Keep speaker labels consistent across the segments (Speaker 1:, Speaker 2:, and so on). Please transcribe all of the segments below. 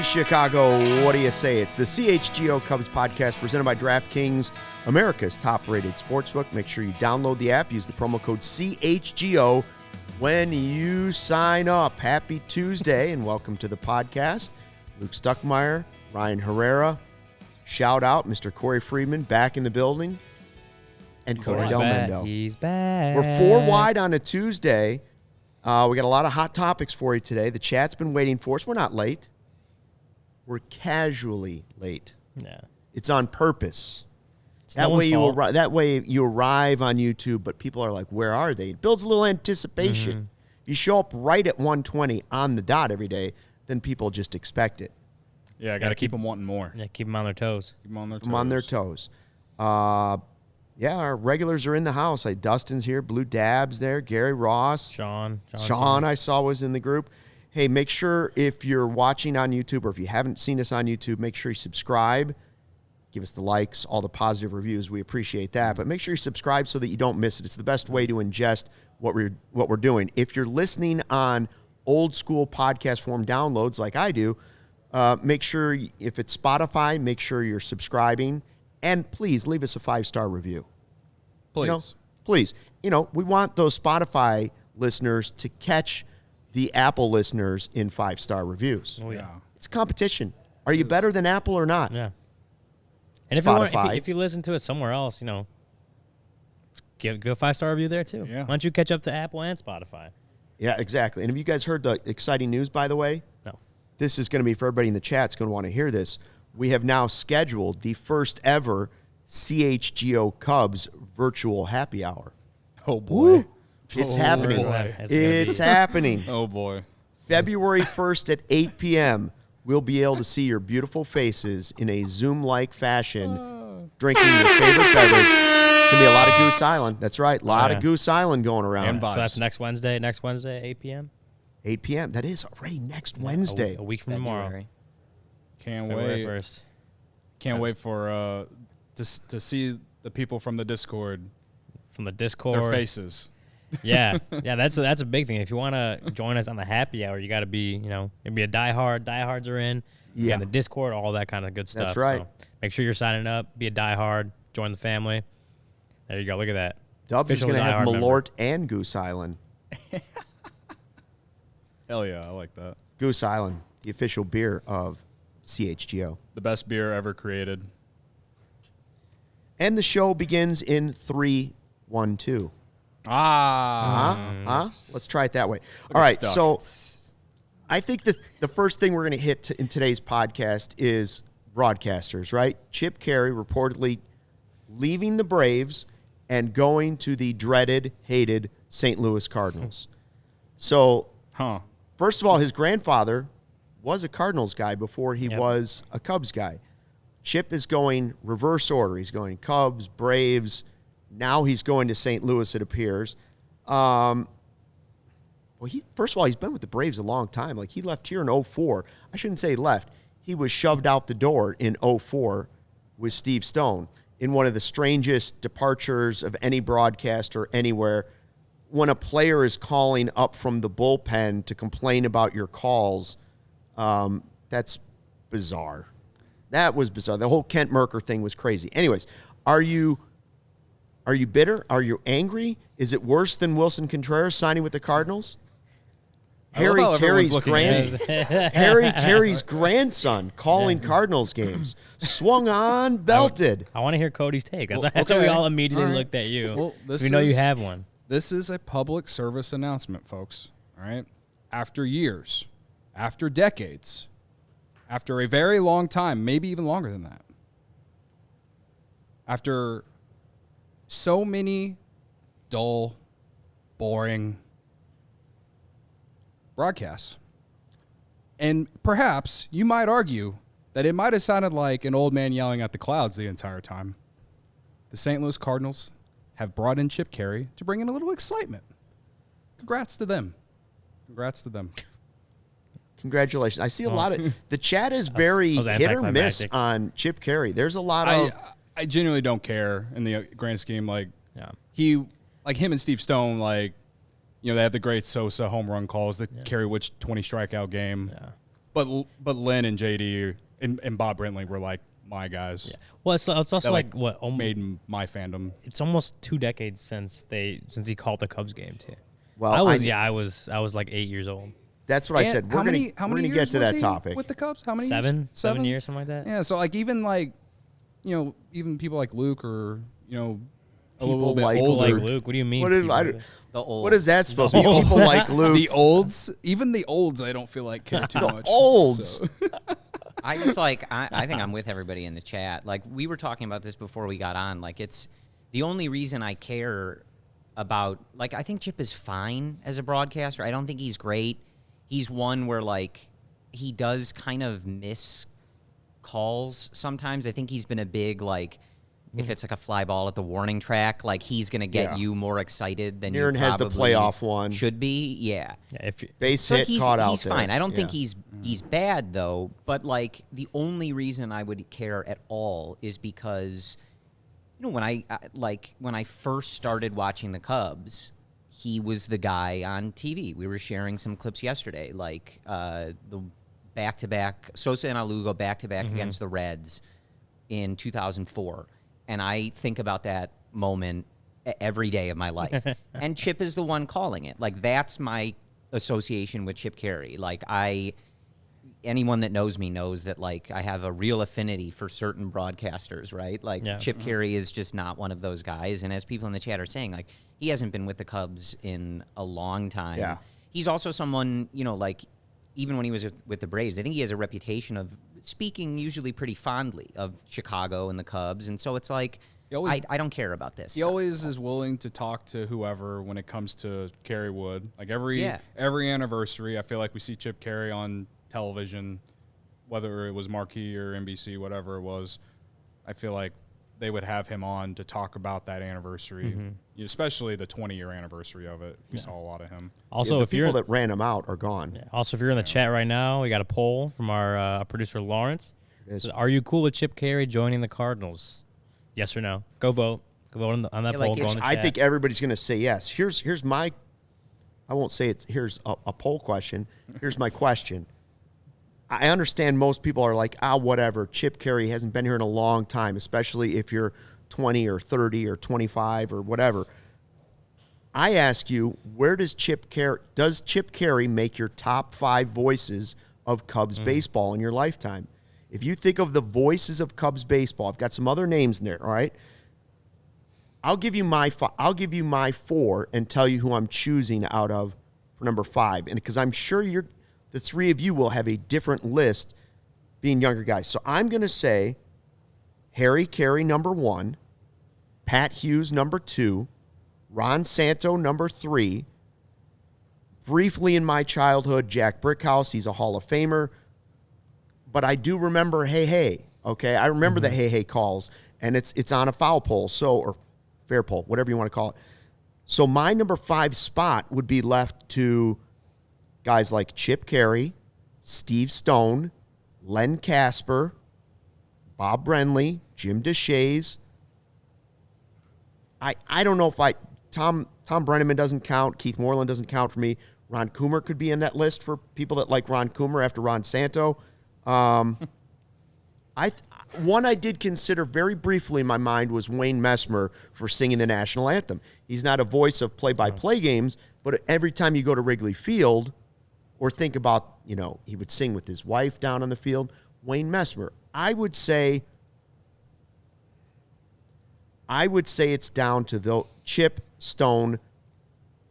Speaker 1: Hey, Chicago, what do you say? It's the CHGO Cubs Podcast presented by DraftKings, America's top-rated sportsbook. Make sure you download the app. Use the promo code CHGO when you sign up. Happy Tuesday, and welcome to the podcast. Luke Stuckmeyer, Ryan Herrera, shout out Mr. Corey Friedman back in the building, and Cody Del Mendo.
Speaker 2: He's back.
Speaker 1: We're 4 wide on a Tuesday. We got a lot of hot topics for you today. The chat's been waiting for us. We're not late. We're casually late.
Speaker 2: Yeah.
Speaker 1: It's on purpose.
Speaker 2: It's
Speaker 1: That
Speaker 2: no
Speaker 1: way
Speaker 2: one's fault.
Speaker 1: that way you arrive on YouTube, but people are like, "Where are they?" It builds a little anticipation.
Speaker 2: Mm-hmm.
Speaker 1: You show up right at 1:20 on the dot every day, then people just expect it.
Speaker 3: Yeah, I got to keep them wanting more.
Speaker 2: Yeah, keep them on their toes.
Speaker 3: Keep them on their toes.
Speaker 1: Them on their toes. Yeah, our regulars are in the house. Like Dustin's here, Blue Dabs there, Gary Ross,
Speaker 2: Sean
Speaker 1: I saw was in the group. Hey, make sure if you're watching on YouTube or if you haven't seen us on YouTube, make sure you subscribe. Give us the likes, all the positive reviews. We appreciate that. But make sure you subscribe so that you don't miss it. It's the best way to ingest what we're doing. If you're listening on old school podcast form downloads like I do, make sure if it's Spotify, make sure you're subscribing. And please leave us a 5-star review.
Speaker 3: Please.
Speaker 1: Please. We want those Spotify listeners to catch the Apple listeners in 5-star reviews.
Speaker 2: Oh, yeah.
Speaker 1: It's a competition. Are you better than Apple or not?
Speaker 2: Yeah. And if you listen to it somewhere else, give a 5-star review there too.
Speaker 3: Yeah.
Speaker 2: Why don't you catch up to Apple and Spotify?
Speaker 1: Yeah, exactly. And have you guys heard the exciting news, by the way?
Speaker 2: No.
Speaker 1: This is going to be for everybody in the chat. It's going to want to hear this. We have now scheduled the first ever CHGO Cubs virtual happy hour.
Speaker 3: Oh, boy.
Speaker 1: It's happening. It's happening.
Speaker 3: Oh, boy.
Speaker 1: February 1st at 8 p.m., we'll be able to see your beautiful faces in a Zoom-like fashion, drinking your favorite beverage. Could be a lot of Goose Island. That's right. A lot of Goose Island going around.
Speaker 3: And
Speaker 2: So that's next Wednesday, 8 p.m.?
Speaker 1: 8 p.m. That is already next Wednesday.
Speaker 2: A week from tomorrow.
Speaker 3: Can't
Speaker 2: February
Speaker 3: wait.
Speaker 2: 1st.
Speaker 3: Can't wait for to see the people from the Discord.
Speaker 2: From the Discord.
Speaker 3: Their faces.
Speaker 2: Yeah. Yeah, that's a big thing. If you want to join us on the happy hour, you got to be, it'd be a diehard. Diehards are in.
Speaker 1: Yeah.
Speaker 2: The Discord, all that kind of good stuff.
Speaker 1: That's right.
Speaker 2: So make sure you're signing up. Be a diehard. Join the family. There you go. Look at that.
Speaker 1: Dubs is
Speaker 2: Official
Speaker 1: going to have
Speaker 2: diehard
Speaker 1: Malort and Goose Island.
Speaker 3: Hell yeah, I like that.
Speaker 1: Goose Island, the official beer of CHGO.
Speaker 3: The best beer ever created.
Speaker 1: And the show begins in 3, 1, 2. Let's try it that way. All right, so I think the first thing we're going to hit in today's podcast is broadcasters, right? Chip Caray reportedly leaving the Braves and going to the dreaded, hated St. Louis Cardinals. So, first of all, his grandfather was a Cardinals guy before he was a Cubs guy. Chip is going reverse order. He's going Cubs, Braves. Now he's going to St. Louis, it appears. First of all, he's been with the Braves a long time. Like, he left here in 2004. I shouldn't say left. He was shoved out the door in 2004 with Steve Stone in one of the strangest departures of any broadcaster anywhere. When a player is calling up from the bullpen to complain about your calls, that's bizarre. That was bizarre. The whole Kent Merker thing was crazy. Anyways, are you bitter? Are you angry? Is it worse than Wilson Contreras signing with the Cardinals? Harry Carey's grandson calling Cardinals games. Swung on, belted.
Speaker 2: I want to hear Cody's take. That's why we all immediately looked at you.
Speaker 3: Well,
Speaker 2: we know you have one.
Speaker 3: This is a public service announcement, folks. All right? After years, after decades, after a very long time, maybe even longer than that, after so many dull, boring broadcasts, and perhaps you might argue that it might have sounded like an old man yelling at the clouds the entire time, the St. Louis Cardinals have brought in Chip Caray to bring in a little excitement. Congrats to them. Congrats to them.
Speaker 1: Congratulations. I see a lot of – the chat is very hit or miss on Chip Caray. There's a lot of –
Speaker 3: I genuinely don't care in the grand scheme. Like, him and Steve Stone, like, they have the great Sosa home run calls, the Caray Witch 20 strikeout game. But Lynn and JD and Bob Brentley were like my guys.
Speaker 2: Yeah. Well, it's also
Speaker 3: that,
Speaker 2: like what
Speaker 3: made my fandom.
Speaker 2: It's almost 2 decades since he called the Cubs game too.
Speaker 1: Well,
Speaker 2: I was like 8 years old.
Speaker 1: That's what I said. We're gonna get to that topic
Speaker 3: with the Cubs. How many?
Speaker 2: 7 years, something like that.
Speaker 3: Yeah. So like even even people like Luke or a
Speaker 1: people
Speaker 3: little bit
Speaker 1: like
Speaker 3: older.
Speaker 2: Like Luke, what do you mean?
Speaker 1: What is that supposed to be? People like Luke.
Speaker 3: The olds, even the olds, I don't feel like care too much.
Speaker 1: The olds.
Speaker 3: So.
Speaker 4: I just I think I'm with everybody in the chat. Like we were talking about this before we got on. Like it's the only reason I care about. Like I think Chip is fine as a broadcaster. I don't think he's great. He's one where like he does kind of miss calls sometimes. I think he's been a big like. If it's like a fly ball at the warning track, like he's going to get you more excited than
Speaker 1: Aaron
Speaker 4: you
Speaker 1: has the playoff one.
Speaker 4: Should be, yeah.
Speaker 2: If
Speaker 1: base hit caught out
Speaker 4: he's
Speaker 1: there.
Speaker 4: fine. I don't think he's bad though. But like the only reason I would care at all is because, when I first started watching the Cubs, he was the guy on TV. We were sharing some clips yesterday, like the back-to-back Sosa and Alugo back-to-back against the Reds in 2004. And I think about that moment every day of my life. And Chip is the one calling it. Like, that's my association with Chip Caray. Like, anyone that knows me knows that, like, I have a real affinity for certain broadcasters, right? Like, Chip Caray is just not one of those guys. And as people in the chat are saying, like, he hasn't been with the Cubs in a long time.
Speaker 1: Yeah.
Speaker 4: He's also someone, like, even when he was with the Braves, I think he has a reputation of speaking usually pretty fondly of Chicago and the Cubs. And so it's like, I don't care about this.
Speaker 3: He always is willing to talk to whoever when it comes to Caray Wood. Like every anniversary, I feel like we see Chip Caray on television, whether it was Marquee or NBC, whatever it was. I feel like they would have him on to talk about that anniversary, especially the 20-year anniversary of it. We saw a lot of him.
Speaker 2: Also,
Speaker 1: the
Speaker 2: if
Speaker 1: people that ran him out are gone.
Speaker 2: Yeah. Also, if you're in the chat right now, we got a poll from our producer Lawrence. Says, are you cool with Chip Caray joining the Cardinals? Yes or no? Go vote. Go vote on that poll. Go in the
Speaker 1: I
Speaker 2: chat.
Speaker 1: think everybody's going to say yes. Here's my. I won't say it's. Here's a poll question. Here's my question. I understand most people are like, whatever. Chip Caray hasn't been here in a long time, especially if you're 20 or 30 or 25 or whatever. I ask you, where does Chip Caray make your top 5 voices of Cubs baseball in your lifetime? If you think of the voices of Cubs baseball, I've got some other names in there, all right? I'll give you my 4 and tell you who I'm choosing out of for number 5. And because I'm sure the 3 of you will have a different list being younger guys. So I'm going to say Harry Caray, number 1, Pat Hughes, number 2, Ron Santo, number 3. Briefly in my childhood, Jack Brickhouse, he's a Hall of Famer. But I do remember Hey Hey, okay? I remember the Hey Hey calls, and it's on a foul pole, or fair pole, whatever you want to call it. So my number 5 spot would be left to guys like Chip Caray, Steve Stone, Len Casper, Bob Brenly, Jim Deshaies. I don't know if Tom Brenneman doesn't count. Keith Moreland doesn't count for me. Ron Coomer could be in that list for people that like Ron Coomer after Ron Santo. One I did consider very briefly in my mind was Wayne Messmer for singing the national anthem. He's not a voice of play-by-play games, but every time you go to Wrigley Field or think about, he would sing with his wife down on the field, Wayne Messmer. I would say it's down to the Chip, Stone,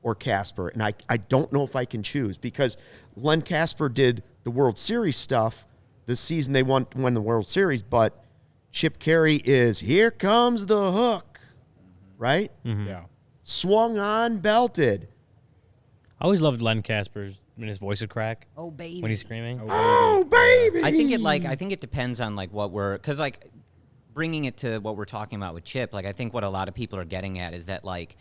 Speaker 1: or Casper. And I don't know if I can choose because Len Casper did the World Series stuff the season they won the World Series, but Chip Caray is Here Comes the Hook, right?
Speaker 3: Mm-hmm. Yeah.
Speaker 1: Swung on, belted.
Speaker 2: I always loved Len Casper's when his voice would crack.
Speaker 4: Oh baby.
Speaker 2: When he's screaming.
Speaker 1: Oh baby.
Speaker 4: I think it depends on like what because like bringing it to what we're talking about with Chip, like I think what a lot of people are getting at is that like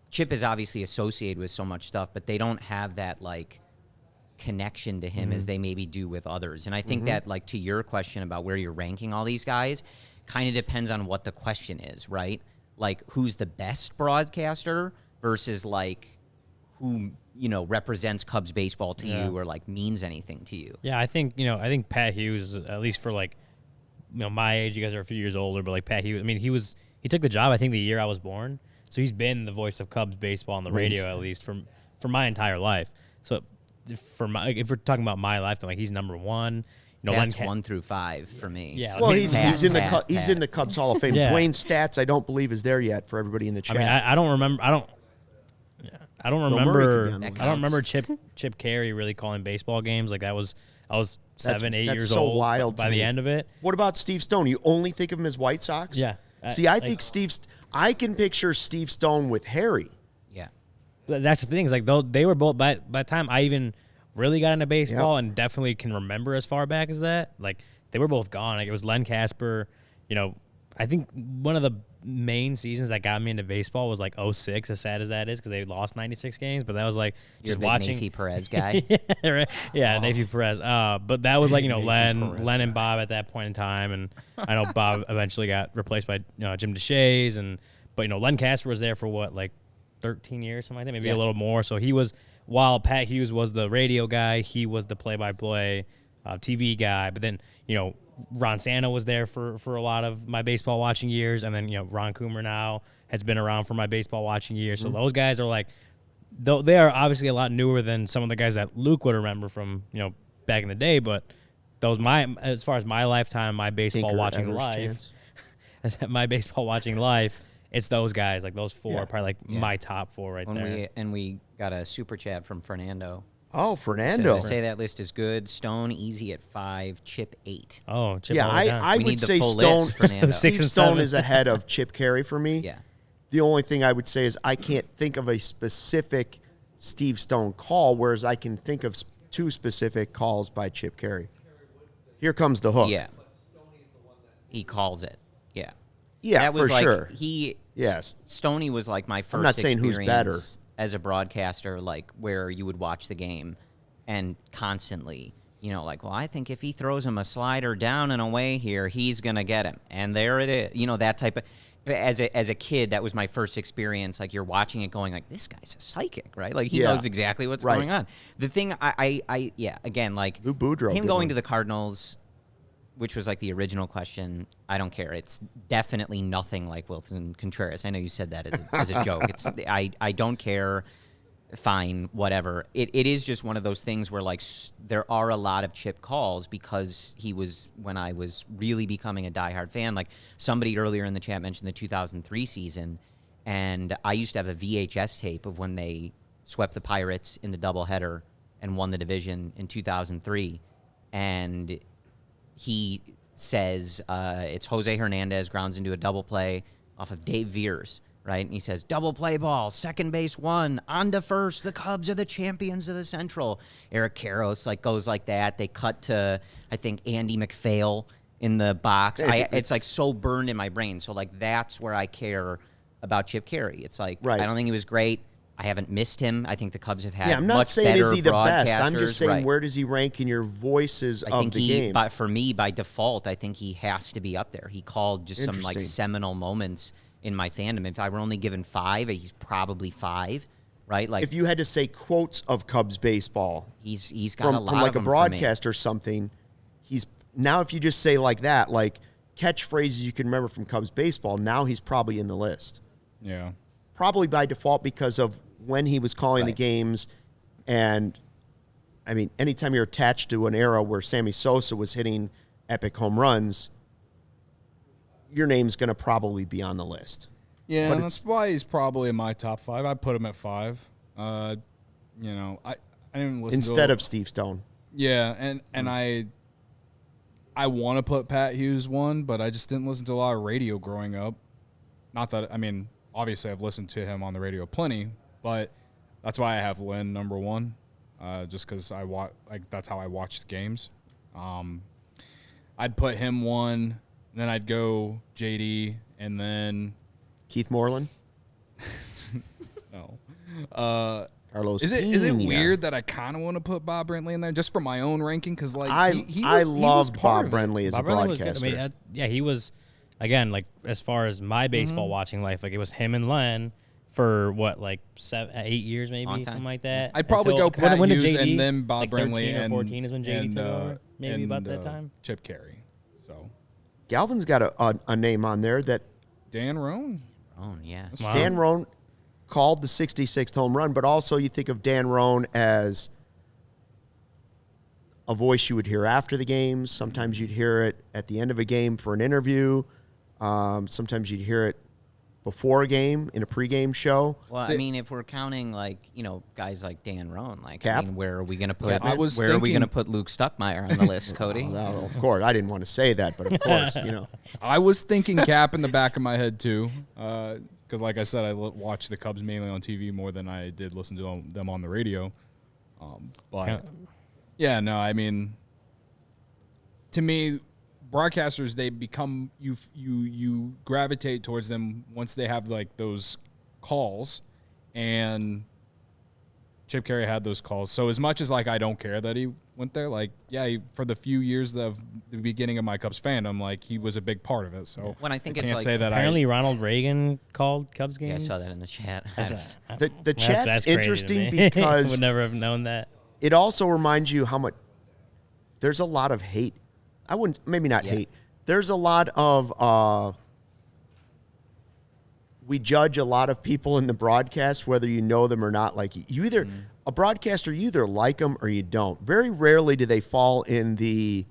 Speaker 4: Chip is obviously associated with so much stuff, but they don't have that like connection to him as they maybe do with others. And I think that like to your question about where you're ranking all these guys kind of depends on what the question is, right? Like who's the best broadcaster versus like who represents Cubs baseball to you or like means anything to you.
Speaker 2: Yeah, I think Pat Hughes, at least for like my age, you guys are a few years older, but like Pat Hughes, I mean he took the job I think the year I was born, so he's been the voice of Cubs baseball on the radio at least for my entire life. So if we're talking about my life, then like he's number one.
Speaker 4: That's 1 through 5 for me.
Speaker 2: Yeah,
Speaker 1: well, he's in the Cubs Hall of Fame.
Speaker 2: Yeah.
Speaker 1: Dwayne's stats I don't believe is there yet for everybody in the chat.
Speaker 2: I mean, I don't remember. I don't remember Chip Caray really calling baseball games. Like I was 7, 8 years
Speaker 1: so
Speaker 2: old
Speaker 1: wild
Speaker 2: by the end of it.
Speaker 1: What about Steve Stone? You only think of him as White Sox?
Speaker 2: Yeah.
Speaker 1: I think I can picture Steve Stone with Harry.
Speaker 4: Yeah.
Speaker 2: That's the thing. Is like they were both by the time I even really got into baseball and definitely can remember as far back as that. Like they were both gone. Like it was Len Casper. I think one of the main seasons that got me into baseball was like 06, as sad as that is, because they lost 96 games. But that was like just watching.
Speaker 4: Nafy Perez guy.
Speaker 2: Right? Yeah, Nafy Perez. But that was like Len and Bob at that point in time, and I know Bob eventually got replaced by Jim DeShays, but Len Casper was there for what, like 13 years, something like that, maybe a little more. So he was, while Pat Hughes was the radio guy, he was the play-by-play TV guy. But then Ron Santo was there for a lot of my baseball watching years, and then Ron Coomer now has been around for my baseball watching years. So those guys are like, they are obviously a lot newer than some of the guys that Luke would remember from back in the day. But as far as my lifetime, my baseball watching life, it's those guys, like those four, are probably like my top 4 right there.
Speaker 4: We got a super chat from Fernando.
Speaker 1: Oh, Fernando.
Speaker 4: Says, I say that list is good. Stone easy at 5, Chip 8.
Speaker 2: Oh, Chip.
Speaker 1: Yeah, I would say Stone. Steve Stone is ahead of Chip Caray for me.
Speaker 4: Yeah.
Speaker 1: The only thing I would say is I can't think of a specific Steve Stone call, whereas I can think of 2 specific calls by Chip Caray. Here comes the hook.
Speaker 4: Yeah. He calls it. Yeah.
Speaker 1: Yeah,
Speaker 4: that was
Speaker 1: for
Speaker 4: like,
Speaker 1: sure.
Speaker 4: Yes. Stoney was like my first
Speaker 1: I'm not saying who's better
Speaker 4: as a broadcaster, like where you would watch the game and constantly, like, well, I think if he throws him a slider down and away here, he's going to get him. And there it is. That type of, as a kid, that was my first experience. Like you're watching it going like, this guy's a psychic, right? Like he knows exactly what's going on. The thing again, like
Speaker 1: Lou Boudreaux
Speaker 4: him going to the Cardinals, which was like the original question, I don't care. It's definitely nothing like Wilson Contreras. I know you said that as a joke. I don't care. Fine, whatever. It is just one of those things where like there are a lot of Chip calls because he was, when I was really becoming a diehard fan, like somebody earlier in the chat mentioned the 2003 season, and I used to have a VHS tape of when they swept the Pirates in the doubleheader and won the division in 2003, and he says it's Jose Hernandez grounds into a double play off of Dave Veers, right? And he says, double play ball, second base 1, on to first, the Cubs are the champions of the Central. Eric Karros goes like that. They cut to, I think, Andy McPhail in the box. It's like so burned in my brain. So like that's where I care about Chip Caray. It's like, I don't think he was great. I haven't missed him. I think the Cubs have had
Speaker 1: I'm not
Speaker 4: much
Speaker 1: saying
Speaker 4: better
Speaker 1: is he the best. I'm
Speaker 4: broadcasters.
Speaker 1: just saying where does he rank in your voices of the game?
Speaker 4: But for me, by default, I think he has to be up there. He called just some like seminal moments in my fandom. If I were only given 5, he's probably 5, right? Like
Speaker 1: if you had to say quotes of Cubs baseball,
Speaker 4: he's got a lot
Speaker 1: from like
Speaker 4: of
Speaker 1: a
Speaker 4: them
Speaker 1: broadcast or something. He's now if you just say like that, like catchphrases you can remember from Cubs baseball. Now he's probably in the list.
Speaker 3: Yeah,
Speaker 1: probably by default because of when he was calling the games. And I mean, anytime you're attached to an era where Sammy Sosa was hitting epic home runs, your name's going to probably be on the list.
Speaker 3: Yeah, and that's why he's probably in my top 5. I put him at 5. I didn't listen
Speaker 1: instead of Steve Stone.
Speaker 3: Yeah, and I want to put Pat Hughes 1, but I just didn't listen to a lot of radio growing up. Not that, I mean, obviously I've listened to him on the radio plenty, but that's why I have Lynn number 1, just because that's how I watched games. I'd put him 1, then I'd go JD, and then
Speaker 1: Keith Moreland.
Speaker 3: No,
Speaker 1: Carlos.
Speaker 3: Is it weird that I kind of want to put Bob Brentley in there just for my own ranking? Because like
Speaker 1: I loved Bob Brentley as a broadcaster.
Speaker 2: I mean, he was again like as far as my baseball watching life, like it was him and Len for what, like 8 years, maybe something like that.
Speaker 3: I'd probably go Pat
Speaker 2: when
Speaker 3: Hughes
Speaker 2: did JD,
Speaker 3: and then Bob
Speaker 2: like
Speaker 3: Brenly
Speaker 2: 13 or 14 is when JD took over. Maybe about that time.
Speaker 3: Chip Caray. So
Speaker 1: Galvin's got a name on there that
Speaker 3: Dan Roan.
Speaker 4: Oh yeah.
Speaker 2: Wow.
Speaker 1: Dan Roan called the 66th home run, but also you think of Dan Roan as a voice you would hear after the games. Sometimes you'd hear it at the end of a game for an interview. Sometimes you'd hear it before a game in a pregame show.
Speaker 4: Well, I mean, if we're counting guys like Dan Roan,
Speaker 1: Cap?
Speaker 4: I mean, where are we going to put?
Speaker 3: Where
Speaker 4: are we going to put Luke Stuckmeyer on the list, Cody?
Speaker 1: Well, of course, I didn't want to say that, but of course,
Speaker 3: I was thinking Cap in the back of my head too, because like I said, I watched the Cubs mainly on TV more than I did listen to them on the radio. But yeah, no, I mean, to me, broadcasters, they become you gravitate towards them once they have like those calls, and Chip Caray had those calls. So as much as like I don't care that he went there, like for the few years of the beginning of my Cubs fandom, like he was a big part of it. So
Speaker 4: when I think
Speaker 3: can't
Speaker 4: it's
Speaker 3: say that
Speaker 2: apparently Ronald Reagan called Cubs games.
Speaker 4: I saw that in the chat.
Speaker 1: the chat's
Speaker 2: that's
Speaker 1: interesting
Speaker 2: crazy to me.
Speaker 1: because
Speaker 2: would never have known that.
Speaker 1: it also reminds you how much there's a lot of hate. Maybe not hate. There's a lot of we judge a lot of people in the broadcast, whether you know them or not. Like you either a broadcaster, you either like them or you don't. Very rarely do they fall in the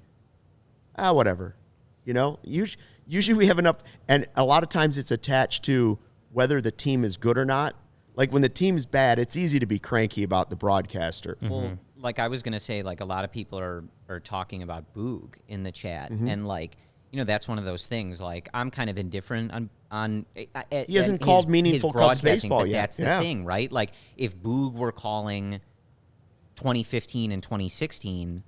Speaker 1: whatever. Usually we have enough, and a lot of times it's attached to whether the team is good or not. Like when the team is bad, it's easy to be cranky about the broadcaster.
Speaker 4: Well, like I was going to say, like a lot of people are talking about Boog in the chat. And like, that's one of those things. Like I'm kind of indifferent on
Speaker 1: he hasn't called meaningful Cubs baseball
Speaker 4: but
Speaker 1: yet.
Speaker 4: That's the thing, right? Like if Boog were calling 2015 and 2016,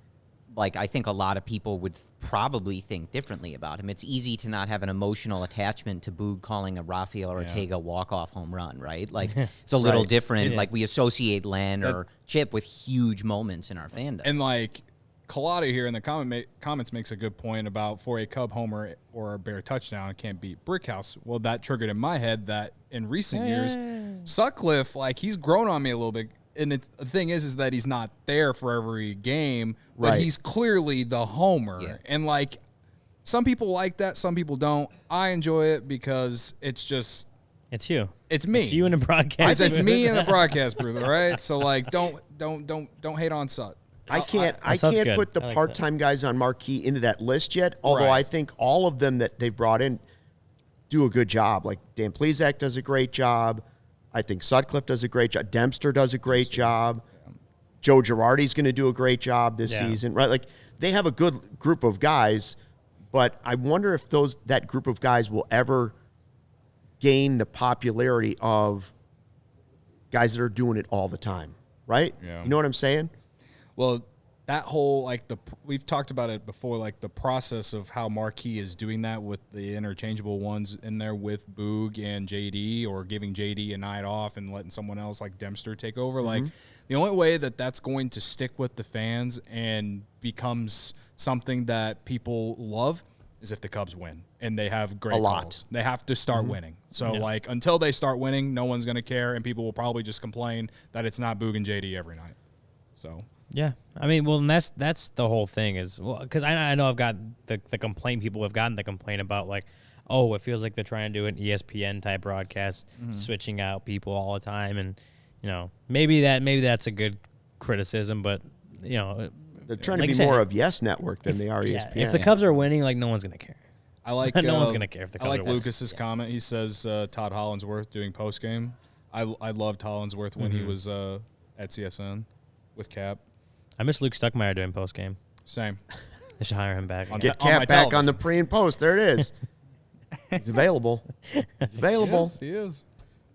Speaker 4: like I think a lot of people would probably think differently about him. It's easy to not have an emotional attachment to Boog calling a Rafael Ortega walk-off home run, right? Like it's a little different. Like we associate Len or Chip with huge moments in our fandom.
Speaker 3: And like Colada here in the comments makes a good point about for a Cub homer or a Bear touchdown, it can't beat Brickhouse. Well, that triggered in my head that in recent years, Sutcliffe, like he's grown on me a little bit. And the thing is that he's not there for every game, but he's clearly the homer. Yeah. And like some people like that, some people don't. I enjoy it because it's just
Speaker 2: it's you.
Speaker 3: It's me.
Speaker 2: It's you in the broadcast.
Speaker 3: It's me in the broadcast booth, right? So like don't hate on Sut.
Speaker 1: I can't put the part-time guys on marquee into that list yet, although I think all of them that they've brought in do a good job. Like Dan Plesac does a great job. I think Sutcliffe does a great job. Dempster does a great job. Joe Girardi's going to do a great job this season, right? Like they have a good group of guys, but I wonder if that group of guys will ever gain the popularity of guys that are doing it all the time, right?
Speaker 3: Yeah.
Speaker 1: You know what I'm saying?
Speaker 3: Well, that whole we've talked about it before, like the process of how Marquee is doing that with the interchangeable ones in there with Boog and JD, or giving JD a night off and letting someone else like Dempster take over. Like the only way that's going to stick with the fans and becomes something that people love is if the Cubs win and they have great calls. They have to start winning. So like until they start winning, no one's going to care, and people will probably just complain that it's not Boog and JD every night. So.
Speaker 2: Yeah, I mean, well, and that's the whole thing is, well, because I know I've got the complaint, people have gotten the complaint about like, oh, it feels like they're trying to do an ESPN type broadcast, switching out people all the time, and maybe that's a good criticism, but
Speaker 1: they're trying
Speaker 2: like
Speaker 1: to be more of Yes Network than they are ESPN.
Speaker 2: If the Cubs are winning, like no one's gonna care.
Speaker 3: I like
Speaker 2: no one's gonna care if the Cubs
Speaker 3: I like
Speaker 2: are winning.
Speaker 3: Lucas's comment. He says Todd Hollinsworth doing post game. I loved Hollinsworth when he was at CSN with Cap.
Speaker 1: I miss Luke Stuckmeyer doing post game.
Speaker 3: Same.
Speaker 2: They should hire him back.
Speaker 1: Get Cap back on the pre and post. There it is. He's available. He's available.
Speaker 3: He is.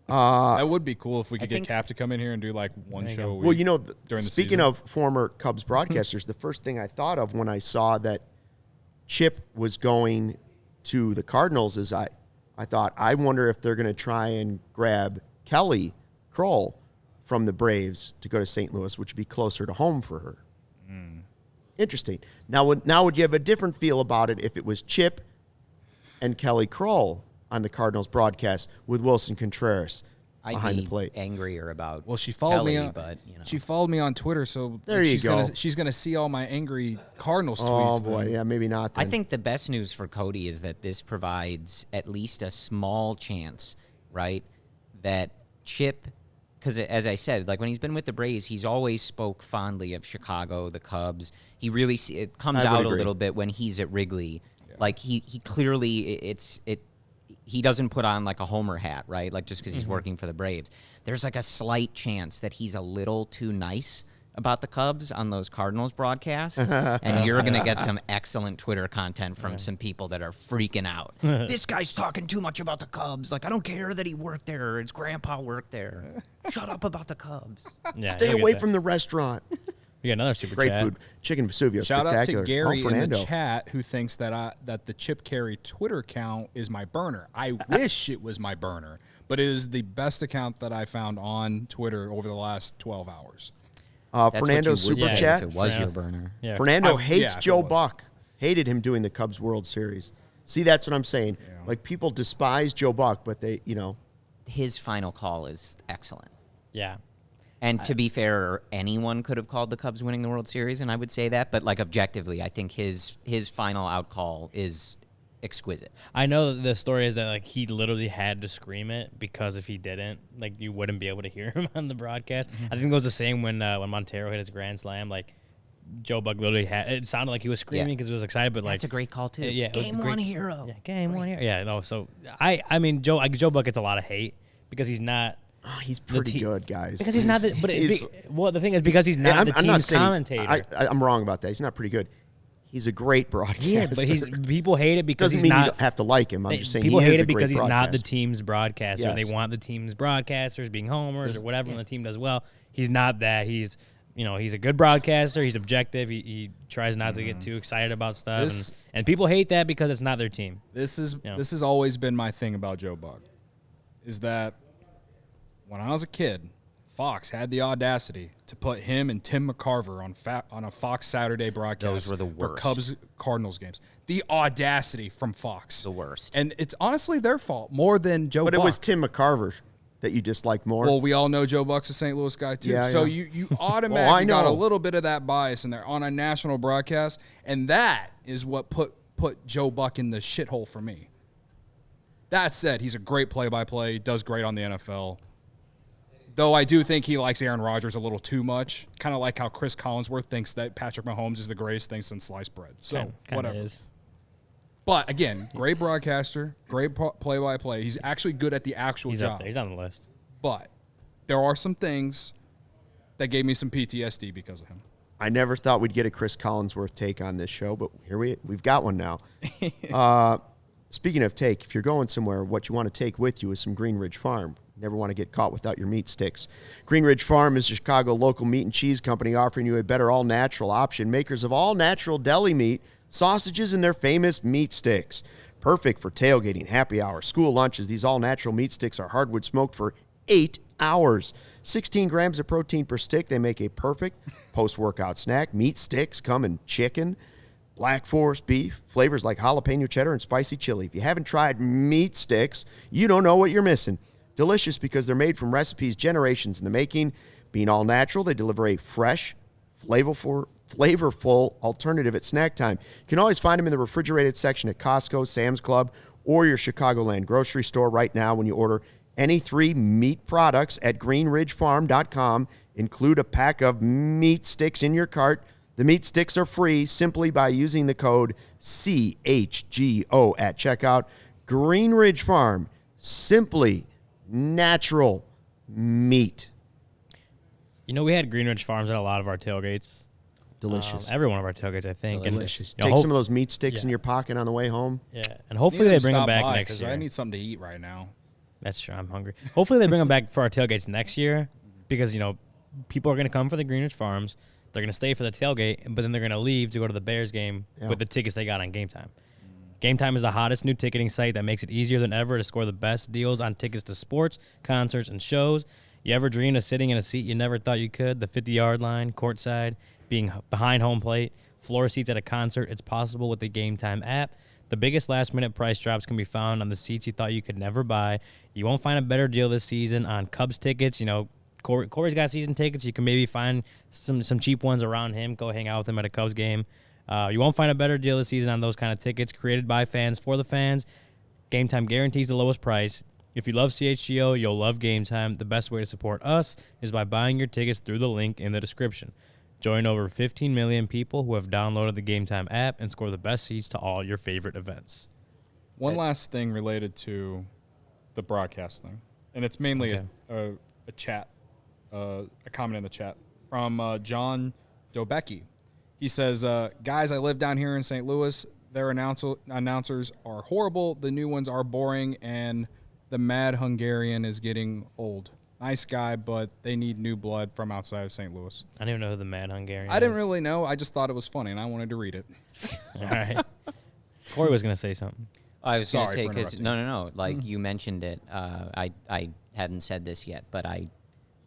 Speaker 3: That would be cool if we could get Cap to come in here and do like one show a week.
Speaker 1: Well,
Speaker 3: during the
Speaker 1: speaking
Speaker 3: season.
Speaker 1: of former Cubs broadcasters, the first thing I thought of when I saw that Chip was going to the Cardinals is I thought, I wonder if they're going to try and grab Kelly Kroll from the Braves to go to St. Louis, which would be closer to home for her. Interesting. Now would you have a different feel about it if it was Chip and Kelly Kroll on the Cardinals broadcast with Wilson Contreras? behind the plate.
Speaker 4: Angrier about.
Speaker 3: Well, she followed
Speaker 4: Kelly,
Speaker 3: me on.
Speaker 4: but
Speaker 3: She followed me on Twitter, so
Speaker 1: there you go.
Speaker 3: She's gonna see all my angry Cardinals tweets.
Speaker 1: Oh boy, yeah, maybe not.
Speaker 4: I
Speaker 1: Then.
Speaker 4: think the best news for Cody is that this provides at least a small chance, right, that Chip. Because as I said, like when he's been with the Braves, he's always spoke fondly of Chicago, the Cubs. He really it comes out a little bit when he's at Wrigley. Yeah. Like he clearly he doesn't put on like a homer hat, right? Like just because he's working for the Braves. There's like a slight chance that he's a little too nice about the Cubs on those Cardinals broadcasts, and you're going to get some excellent Twitter content from some people that are freaking out. This guy's talking too much about the Cubs. Like, I don't care that he worked there or his grandpa worked there. Shut up about the Cubs.
Speaker 2: Yeah,
Speaker 1: Stay away from the restaurant.
Speaker 2: We got another super
Speaker 1: Great
Speaker 2: chat.
Speaker 1: food. Chicken Vesuvio.
Speaker 3: Shout out to Gary in the
Speaker 1: Fernando.
Speaker 3: chat who thinks that that the Chip Caray Twitter account is my burner. I wish it was my burner, but it is the best account that I found on Twitter over the last 12 hours.
Speaker 1: Fernando super chat.
Speaker 4: If it was your burner.
Speaker 2: Yeah.
Speaker 1: Fernando hates Joe
Speaker 3: was.
Speaker 1: Buck. Hated him doing the Cubs World Series. See, that's what I'm saying. Yeah. Like people despise Joe Buck, but they,
Speaker 4: His final call is excellent.
Speaker 2: Yeah.
Speaker 4: And to be fair, anyone could have called the Cubs winning the World Series, and I would say that. But like objectively, I think his final out call is exquisite.
Speaker 2: I know the story is that like he literally had to scream it because if he didn't, like you wouldn't be able to hear him on the broadcast. I think it was the same when Montero hit his grand slam. Like Joe Buck literally it sounded like he was screaming because he was excited, but like
Speaker 4: that's a great call too.
Speaker 2: Yeah,
Speaker 4: game one hero.
Speaker 2: Yeah, game one hero. Yeah, no. So I mean Joe Buck gets a lot of hate because he's not.
Speaker 1: Oh, he's pretty good, guys.
Speaker 2: Because he's not the. But the thing is because he's not the team's commentator.
Speaker 1: I'm wrong about that. He's not pretty good. He's a great broadcaster.
Speaker 2: Yeah, but people hate it because
Speaker 1: doesn't mean you have to like him. I'm just saying
Speaker 2: people
Speaker 1: he is
Speaker 2: hate it
Speaker 1: a great
Speaker 2: because he's not the
Speaker 1: broadcaster.
Speaker 2: team's broadcaster.
Speaker 1: Yes.
Speaker 2: They want the team's broadcasters being homers or whatever when the team does well. He's not that. He's he's a good broadcaster. He's objective. He tries not to get too excited about stuff. And people hate that because it's not their team.
Speaker 3: This has always been my thing about Joe Buck, is that when I was a kid, Fox had the audacity to put him and Tim McCarver on a Fox Saturday broadcast.
Speaker 4: Those were the worst.
Speaker 3: For Cubs Cardinals games. The audacity from Fox.
Speaker 4: The worst.
Speaker 3: And it's honestly their fault more than Joe Buck.
Speaker 1: But it was Tim McCarver that you disliked more.
Speaker 3: Well, we all know Joe Buck's a St. Louis guy too.
Speaker 1: Yeah,
Speaker 3: so
Speaker 1: yeah.
Speaker 3: you automatically got a little bit of that bias in there on a national broadcast, and that is what put Joe Buck in the shithole for me. That said, he's a great play-by-play, does great on the NFL. Though I do think he likes Aaron Rodgers a little too much, kind of like how Chris Collinsworth thinks that Patrick Mahomes is the greatest thing since sliced bread. So, whatever.
Speaker 2: Is.
Speaker 3: But, again, great broadcaster, great play-by-play. He's actually good at the actual
Speaker 2: He's
Speaker 3: job.
Speaker 2: up there. He's on the list.
Speaker 3: But there are some things that gave me some PTSD because of him.
Speaker 1: I never thought we'd get a Chris Collinsworth take on this show, but here we've got one now. Speaking of take, if you're going somewhere, what you want to take with you is some Green Ridge Farm. Never want to get caught without your meat sticks. Green Ridge Farm is a Chicago local meat and cheese company offering you a better all-natural option. Makers of all-natural deli meat, sausages, and their famous meat sticks. Perfect for tailgating, happy hour, school lunches. These all-natural meat sticks are hardwood smoked for 8 hours. 16 grams of protein per stick. They make a perfect post-workout snack. Meat sticks come in chicken, Black Forest beef, flavors like jalapeno cheddar and spicy chili. If you haven't tried meat sticks, you don't know what you're missing. Delicious because they're made from recipes generations in the making. Being all natural, they deliver a fresh, flavorful alternative at snack time. You can always find them in the refrigerated section at Costco, Sam's Club, or your Chicagoland grocery store right now when you order any 3 meat products at greenridgefarm.com. Include a pack of meat sticks in your cart. The meat sticks are free simply by using the code CHGO at checkout. Green Ridge Farm, simply natural meat.
Speaker 2: We had Green Ridge Farms at a lot of our tailgates.
Speaker 1: Delicious.
Speaker 2: Every one of our tailgates, I think.
Speaker 1: Delicious.
Speaker 2: And,
Speaker 1: Take some of those meat sticks in your pocket on the way home.
Speaker 2: Yeah, and hopefully they bring them back next year.
Speaker 3: I need something to eat right now.
Speaker 2: That's true. I'm hungry. Hopefully they bring them back for our tailgates next year because, people are going to come for the Green Ridge Farms. They're going to stay for the tailgate, but then they're going to leave to go to the Bears game with the tickets they got on Game Time. Game Time is the hottest new ticketing site that makes it easier than ever to score the best deals on tickets to sports, concerts, and shows. You ever dreamed of sitting in a seat you never thought you could? The 50-yard line, courtside, being behind home plate. floor seats at a concert. It's possible with the Game Time app. The biggest last-minute price drops can be found on the seats you thought you could never buy. You won't find a better deal this season on Cubs tickets. You know, Corey's got season tickets. You can maybe find some cheap ones around him. Go hang out with him at a Cubs game. You won't find a better deal this season on those kind of tickets created by fans for the fans. Game Time guarantees the lowest price. If you love CHGO, you'll love Game Time. The best way to support us is by buying your tickets through the link in the description. Join over 15 million people who have downloaded the Game Time app and score the best seats to all your favorite events.
Speaker 3: One last thing related to the broadcast thing, and it's mainly a chat, a comment in the chat from John Dobecki. He says, guys, I live down here in St. Louis. Their announcers are horrible. The new ones are boring, and the mad Hungarian is getting old. Nice guy, but they need new blood from outside of St. Louis.
Speaker 2: I don't even know who the mad Hungarian is.
Speaker 3: I didn't really know. I just thought it was funny, and I wanted to read it.
Speaker 2: All right. Corey was going to say something.
Speaker 4: I was going to say, because no. Like, you mentioned it. I hadn't said this yet, but I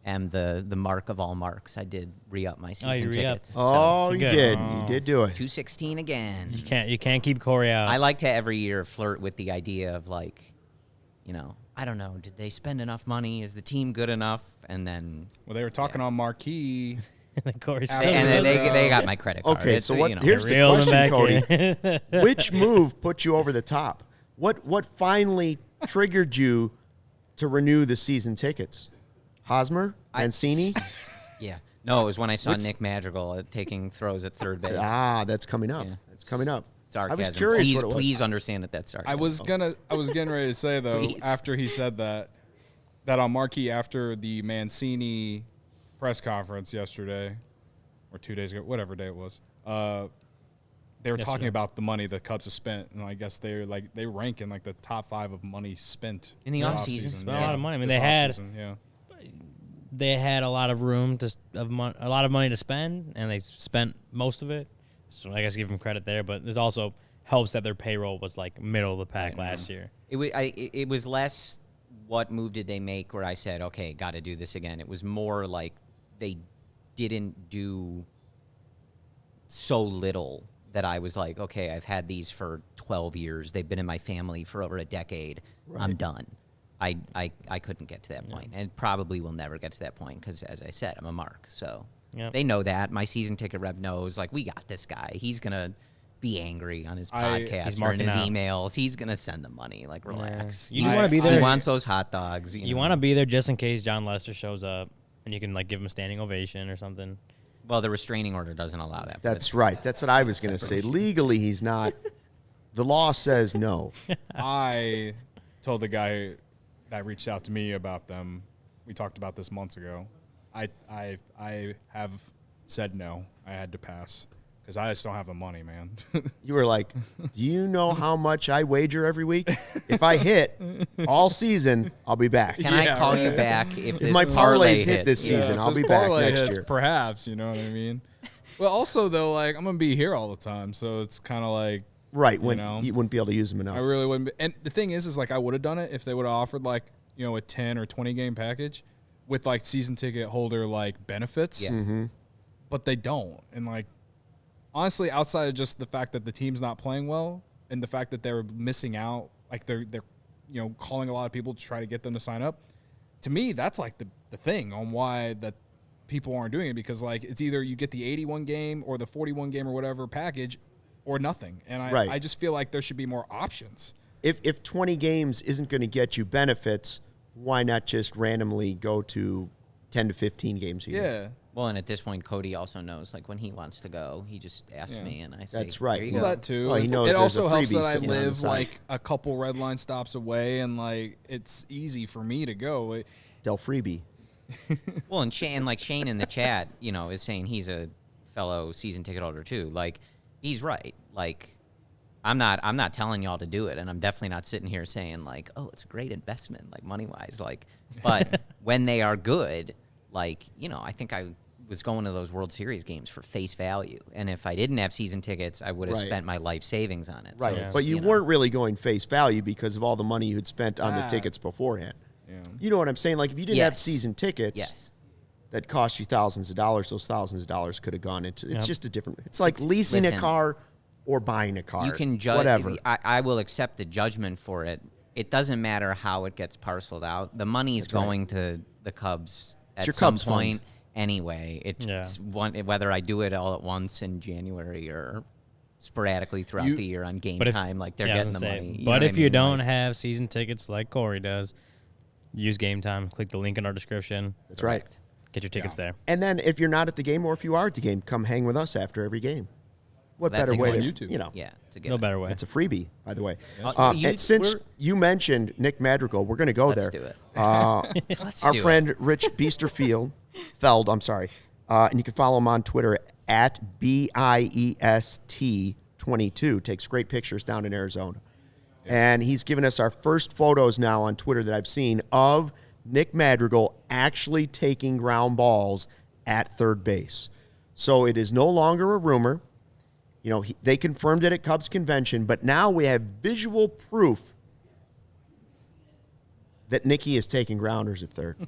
Speaker 4: am the mark of all marks. I did re-up my season tickets.
Speaker 1: Oh, you did. You did do it.
Speaker 4: 216 again.
Speaker 2: You can't keep Corey out.
Speaker 4: I like to every year flirt with the idea of, like, you know, I don't know, did they spend enough money? Is the team good enough? And then...
Speaker 3: Well, they were talking on Marquee.
Speaker 2: And
Speaker 4: then they got my credit card.
Speaker 1: Okay, so here's the question, Cody. Which move put you over the top? What finally triggered you to renew the season tickets? Hosmer? Mancini?
Speaker 4: Yeah. No, it was when I saw Nick Madrigal taking throws at third base.
Speaker 1: That's coming up. Yeah. That's coming up.
Speaker 4: Sarcasm.
Speaker 1: I was curious
Speaker 4: please understand that that's sarcasm.
Speaker 3: I was getting ready to say, though, after he said that on Marquee, after the Mancini press conference yesterday, or 2 days ago, whatever day it was, they were talking about the money the Cubs have spent, and I guess they rank in like the top 5 of money spent
Speaker 4: in the offseason.
Speaker 2: Spent a lot of money. I mean, they had a lot of room a lot of money to spend, and they spent most of it. So I guess give them credit there, but there's also helps that their payroll was like middle of the pack last year.
Speaker 4: It was less what move did they make where I said, okay, got to do this again. It was more like they didn't do so little that I was like, okay, I've had these for 12 years. They've been in my family for over a decade. Right. I'm done. I couldn't get to that point, and probably will never get to that point because, as I said, I'm a mark. So they know that. My season ticket rep knows, like, we got this guy. He's going to be angry on his podcast or in his emails. He's going to send the money. Like, relax.
Speaker 2: You just want to be there.
Speaker 4: He wants those hot dogs.
Speaker 2: You want to be there just in case John Lester shows up, and you can, like, give him a standing ovation or something.
Speaker 4: Well, the restraining order doesn't allow that.
Speaker 1: That's right. That's what I was going to say. Legally, he's not. The law says no.
Speaker 3: I told the guy that reached out to me about them. We talked about this months ago. I have said no. I had to pass because I just don't have the money, man.
Speaker 1: You were like, do you know how much I wager every week? If I hit all season, I'll be back.
Speaker 4: Can I call you back if
Speaker 1: my parlays hit this season? I'll be back next year.
Speaker 3: Perhaps, you know what I mean? Well, also, though, like, I'm going to be here all the time, so it's kind of like,
Speaker 1: right, when you wouldn't be able to use them enough.
Speaker 3: I really wouldn't be. And the thing is like, I would have done it if they would have offered, like, you know, a 10 or 20 game package with, like, season ticket holder, like, benefits.
Speaker 4: Yeah.
Speaker 1: Mm-hmm.
Speaker 3: But they don't. And, like, honestly, outside of just the fact that the team's not playing well and the fact that they're missing out, like, they're you know, calling a lot of people to try to get them to sign up, to me, that's, like, the thing on why that people aren't doing it, because, like, it's either you get the 81 game or the 41 game or whatever package or nothing. And I just feel like there should be more options.
Speaker 1: If 20 games isn't going to get you benefits, why not just randomly go to 10 to 15 games a year?
Speaker 3: Yeah.
Speaker 4: Well, and at this point, Cody also knows, like, when he wants to go, he just asks me, and I say,
Speaker 1: that's right.
Speaker 4: There you
Speaker 3: well,
Speaker 4: go.
Speaker 3: that too.
Speaker 1: Well, he knows
Speaker 3: it also helps that I
Speaker 1: on
Speaker 3: live like a couple red line stops away, and like it's easy for me to go.
Speaker 1: Del Freebie.
Speaker 4: Well, and Shane in the chat, you know, is saying he's a fellow season ticket holder too. Like, he's right. Like, I'm not telling y'all to do it, and I'm definitely not sitting here saying, like, oh, it's a great investment, like, money wise. Like, but when they are good, like, you know, I think I was going to those World Series games for face value, and if I didn't have season tickets, I would have spent my life savings on it.
Speaker 1: Right,
Speaker 4: so
Speaker 1: but you weren't really going face value because of all the money you had spent on the tickets beforehand.
Speaker 3: Yeah.
Speaker 1: You know what I'm saying? Like, if you didn't have season tickets, that cost you thousands of dollars. Those thousands of dollars could have gone into. It's just a different. It's like leasing a car or buying a car.
Speaker 4: You can judge.
Speaker 1: Whatever.
Speaker 4: I will accept the judgment for it. It doesn't matter how it gets parceled out. The money's going to the Cubs at some
Speaker 1: Cubs
Speaker 4: point anyway. It's whether I do it all at once in January or sporadically throughout the year on game time, like they're getting the money.
Speaker 2: But if you don't have season tickets like Corey does, use Game Time. Click the link in our description.
Speaker 1: That's right.
Speaker 2: Get your tickets there.
Speaker 1: And then if you're not at the game or if you are at the game, come hang with us after every game. What better way to
Speaker 3: YouTube?
Speaker 1: It's a
Speaker 2: no better way.
Speaker 1: It's a freebie, by the way. Since you mentioned Nick Madrigal, we're going to go there.
Speaker 4: Do it.
Speaker 1: Our friend Rich Biesterfeld, and you can follow him on Twitter at BIEST22. Takes great pictures down in Arizona. Yeah. And he's given us our first photos now on Twitter that I've seen of Nick Madrigal actually taking ground balls at third base. So it is no longer a rumor. They confirmed it at Cubs convention, but now we have visual proof that Nicky is taking grounders at third.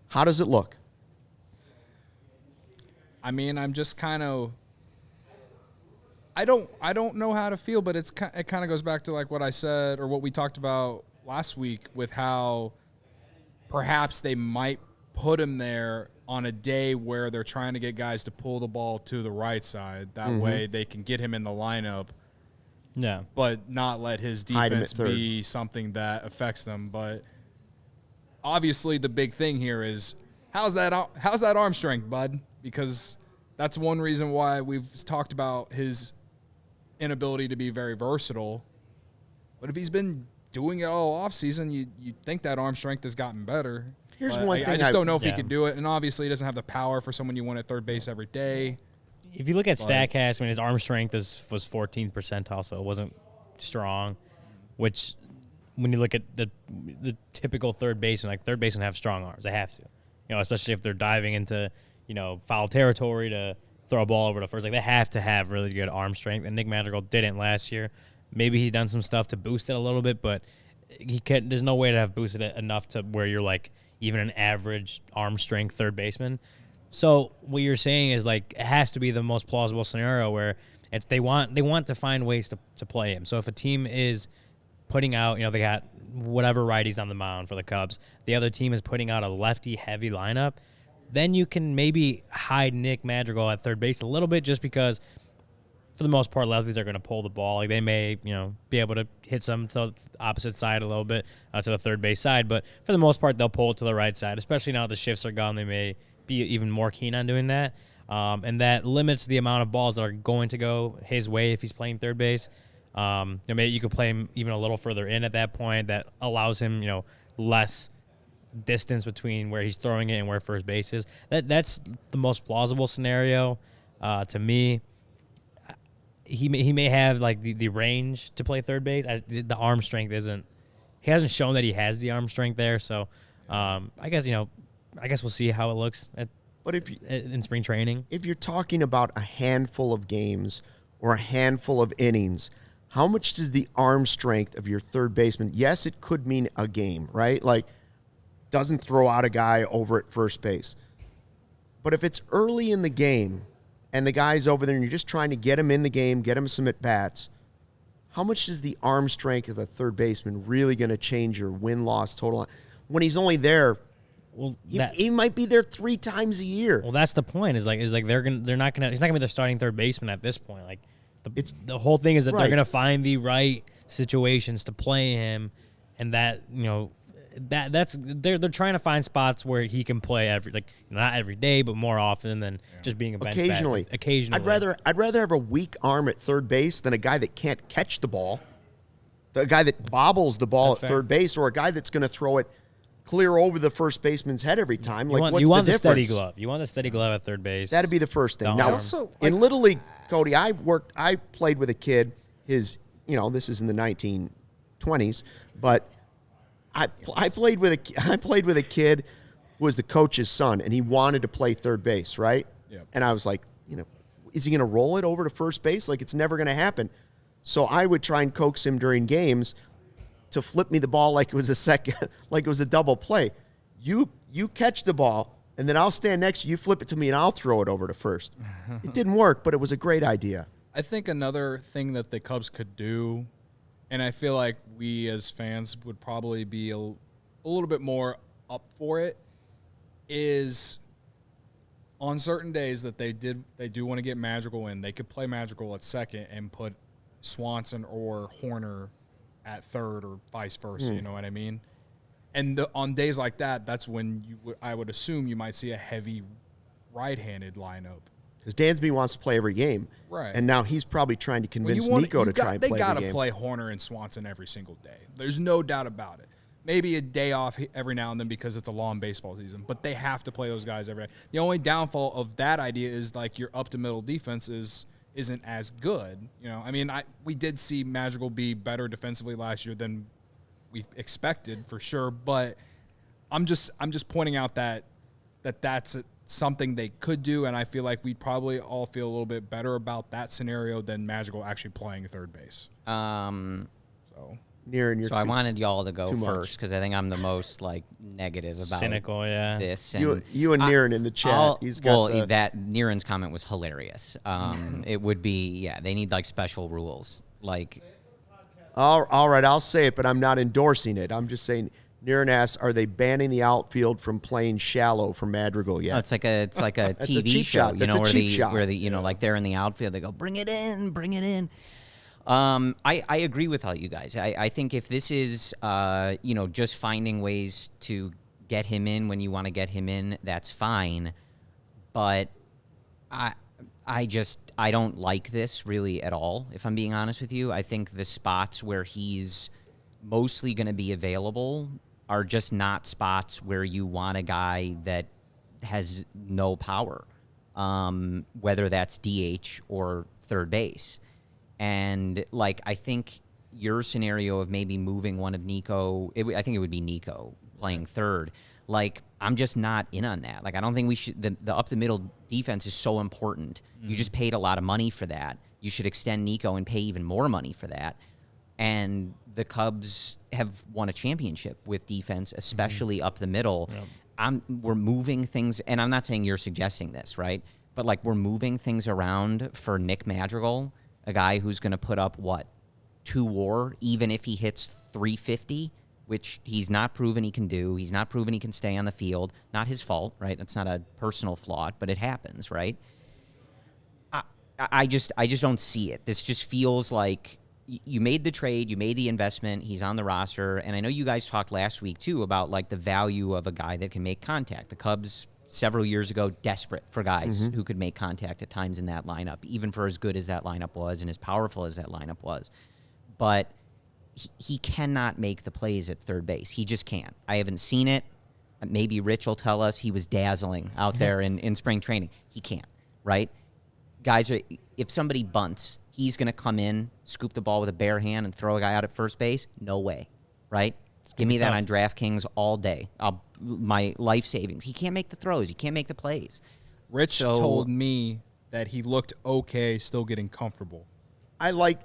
Speaker 1: How does it look?
Speaker 3: I mean, I'm just kind of. I don't know how to feel, but it kind of goes back to like what I said or what we talked about last week with how perhaps they might put him there on a day where they're trying to get guys to pull the ball to the right side. That way they can get him in the lineup, but not let his defense be something that affects them. But obviously the big thing here is how's that arm strength, bud? Because that's one reason why we've talked about his inability to be very versatile. But if he's been doing it all offseason, you'd think that arm strength has gotten better.
Speaker 1: Here's one thing.
Speaker 3: I just don't know if he could do it. And obviously he doesn't have the power for someone you want at third base every day.
Speaker 2: If you look at StatCast, his arm strength was 14th percentile, so it wasn't strong, which when you look at the typical third baseman, like third basemen have strong arms. They have to. Especially if they're diving into, foul territory to throw a ball over to first. Like they have to have really good arm strength, and Nick Madrigal didn't last year. Maybe he's done some stuff to boost it a little bit, but there's no way to have boosted it enough to where you're like even an average arm strength third baseman. So what you're saying is like it has to be the most plausible scenario where they want to find ways to play him. So if a team is putting out, they got whatever righties on the mound for the Cubs, the other team is putting out a lefty heavy lineup, then you can maybe hide Nick Madrigal at third base a little bit just because for the most part, lefties are going to pull the ball. Like they may, be able to hit some to the opposite side a little bit, to the third base side. But for the most part, they'll pull it to the right side. Especially now the shifts are gone, they may be even more keen on doing that. And that limits the amount of balls that are going to go his way if he's playing third base. Maybe you could play him even a little further in at that point. That allows him, less distance between where he's throwing it and where first base is. That's the most plausible scenario to me. He may have like the range to play third base. The arm strength isn't. He hasn't shown that he has the arm strength there. So I guess we'll see how it looks in spring training.
Speaker 1: If you're talking about a handful of games or a handful of innings, how much does the arm strength of your third baseman? Yes, it could mean a game, right? Like doesn't throw out a guy over at first base. But if it's early in the game and the guy's over there and you're just trying to get him in the game, get him some at-bats, how much is the arm strength of a third baseman really going to change your win-loss total? When he's only there, he might be there 3 times a year.
Speaker 2: Well, that's the point. He's not gonna be their starting third baseman at this point. Like the whole thing is that they're gonna find the right situations to play him, and that they're trying to find spots where he can play not every day, but more often than just being a bench
Speaker 1: occasionally.
Speaker 2: bat. Occasionally,
Speaker 1: I'd rather have a weak arm at third base than a guy that can't catch the ball, the guy that bobbles the ball at third base, or a guy that's going to throw it clear over the first baseman's head every time.
Speaker 2: You want the steady glove. You want the steady glove at third base.
Speaker 1: That'd be the first thing. Now, in Little League, Cody, I played with a kid. This is in the 1920s, but I played with a kid who was the coach's son, and he wanted to play third base, right?
Speaker 3: Yep.
Speaker 1: And I was like, is he going to roll it over to first base? Like, it's never going to happen. So I would try and coax him during games to flip me the ball like it was a double play. You catch the ball, and then I'll stand next to you, flip it to me, and I'll throw it over to first. It didn't work, but it was a great idea.
Speaker 3: I think another thing that the Cubs could do, and I feel like we as fans would probably be a little bit more up for it, is on certain days that they do want to get Madrigal in, they could play Madrigal at second and put Swanson or Horner at third or vice versa, you know what I mean? And on days like that, that's when I would assume you might see a heavy right-handed lineup.
Speaker 1: Because Dansby wants to play every game.
Speaker 3: Right.
Speaker 1: And now he's probably trying to convince Nico to try and play every game.
Speaker 3: They got to play Horner and Swanson every single day. There's no doubt about it. Maybe a day off every now and then because it's a long baseball season, but they have to play those guys every day. The only downfall of that idea is like your up-to-middle defense isn't as good. You know, I mean, we did see Madrigal be better defensively last year than we expected for sure, but I'm just pointing out that's something they could do, and I feel like we probably all feel a little bit better about that scenario than Madrigal actually playing third base.
Speaker 4: So I wanted y'all to go first because I think I'm the most like negative about
Speaker 2: cynical,
Speaker 4: this.
Speaker 1: And you and Niren in the chat.
Speaker 4: That Niren's comment was hilarious. It would be they need like special rules. Like,
Speaker 1: all right, I'll say it, but I'm not endorsing it. I'm just saying. Niren asks, are they banning the outfield from playing shallow for Madrigal yet?
Speaker 4: No, it's like a TV show, you know, where the like they're in the outfield, they go, bring it in. I agree with all you guys. I think if this is, just finding ways to get him in when you want to get him in, that's fine. But I don't like this really at all, if I'm being honest with you. I think the spots where he's mostly going to be available are just not spots where you want a guy that has no power, whether that's DH or third base. And, like, I think your scenario of maybe moving one of Nico, I think it would be Nico playing third. Like, I'm just not in on that. Like, I don't think we should – the up-the-middle defense is so important. You just paid a lot of money for that. You should extend Nico and pay even more money for that. And the Cubs have won a championship with defense, especially up the middle. Yep. We're moving things, and I'm not saying you're suggesting this, right? But, like, we're moving things around for Nick Madrigal, a guy who's going to put up, 2 WAR, even if he hits 350, which he's not proven he can do. He's not proven he can stay on the field. Not his fault, right? That's not a personal flaw, but it happens, right? I just don't see it. This just feels like you made the trade, you made the investment, he's on the roster, and I know you guys talked last week, too, about, like, the value of a guy that can make contact. The Cubs, several years ago, desperate for guys who could make contact at times in that lineup, even for as good as that lineup was and as powerful as that lineup was. But he cannot make the plays at third base. He just can't. I haven't seen it. Maybe Rich will tell us he was dazzling out there in spring training. He can't, right? Guys, if somebody bunts, he's going to come in, scoop the ball with a bare hand, and throw a guy out at first base? No way, right? Give me that on DraftKings all day. My life savings. He can't make the throws. He can't make the plays.
Speaker 3: Rich told me that he looked okay, still getting comfortable.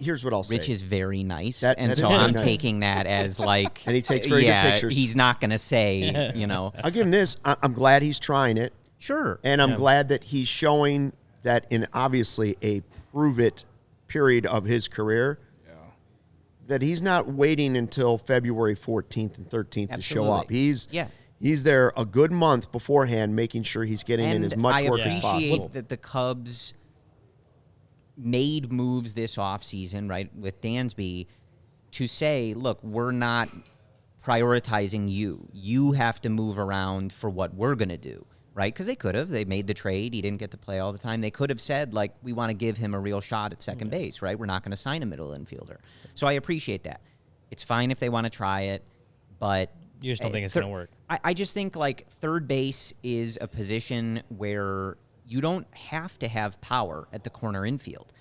Speaker 1: Here's what I'll say.
Speaker 4: Rich is very nice, so I'm taking that as like...
Speaker 1: And he takes very good pictures.
Speaker 4: He's not going to say,
Speaker 1: I'll give him this. I'm glad he's trying it.
Speaker 4: Sure.
Speaker 1: And I'm glad that he's showing that in obviously a prove-it period of his career, that he's not waiting until February 14th and 13th to show up. He's there a good month beforehand, making sure he's getting in as much work as possible.
Speaker 4: I appreciate that the Cubs made moves this offseason, right, with Dansby, to say, look, we're not prioritizing you. You have to move around for what we're going to do. Right, because they could have. They made the trade. He didn't get to play all the time. They could have said, like, we want to give him a real shot at second base, right? We're not going to sign a middle infielder. So I appreciate that. It's fine if they want to try it, but...
Speaker 2: You just don't think it's going to work.
Speaker 4: I just think, like, third base is a position where you don't have to have power at the corner infield,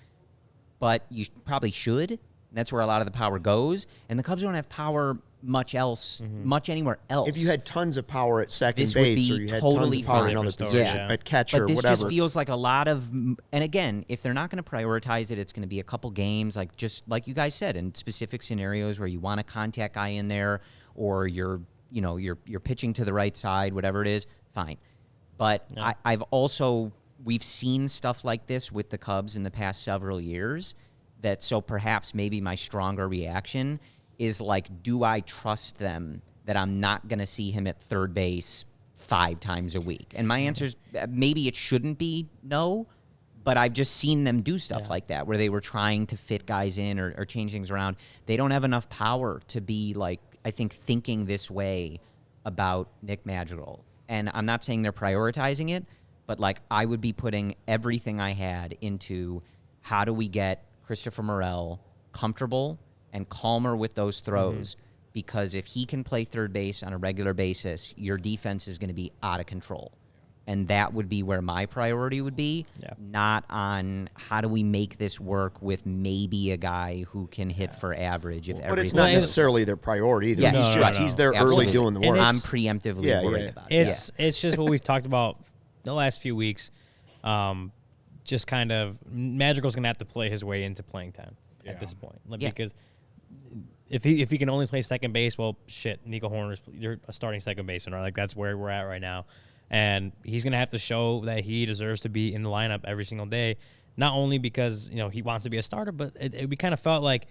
Speaker 4: but you probably should. That's where a lot of the power goes. And the Cubs don't have power much anywhere else.
Speaker 1: If you had tons of power at second base, or you had tons of power in other position, at catcher,
Speaker 4: but
Speaker 1: whatever.
Speaker 4: This just feels like a lot of, and again, if they're not going to prioritize it, it's going to be a couple games, like just like you guys said, in specific scenarios where you want a contact guy in there, or you're pitching to the right side, whatever it is, fine. But we've seen stuff like this with the Cubs in the past several years. So perhaps maybe my stronger reaction is like, do I trust them that I'm not going to see him at third base 5 times a week? And my answer is maybe it shouldn't be no, but I've just seen them do stuff like that where they were trying to fit guys in or change things around. They don't have enough power to be like, I think, thinking this way about Nick Madrigal. And I'm not saying they're prioritizing it, but like I would be putting everything I had into how do we get Christopher Morel comfortable and calmer with those throws, because if he can play third base on a regular basis, your defense is going to be out of control. And that would be where my priority would be, not on how do we make this work with maybe a guy who can hit for average.
Speaker 1: But it's not necessarily their priority either.
Speaker 4: Yeah,
Speaker 1: he's there early doing the work.
Speaker 4: I'm preemptively worried about it.
Speaker 2: It's just what we've talked about the last few weeks. Just kind of Madrigal's going to have to play his way into playing time at this point. Because if he can only play second base, well, shit, Nico Horner's you're a starting second baseman, right? Like that's where we're at right now. And he's going to have to show that he deserves to be in the lineup every single day, not only because, he wants to be a starter, but we kind of felt like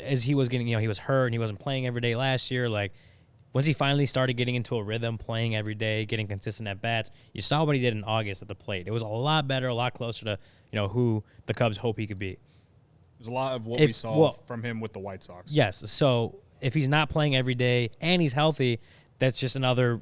Speaker 2: as he was getting, he was hurt and he wasn't playing every day last year. Like once he finally started getting into a rhythm, playing every day, getting consistent at bats, you saw what he did in August at the plate. It was a lot better, a lot closer to, who the Cubs hope he could be.
Speaker 3: There's a lot of what we saw from him with the White Sox.
Speaker 2: Yes. So if he's not playing every day and he's healthy, that's just another,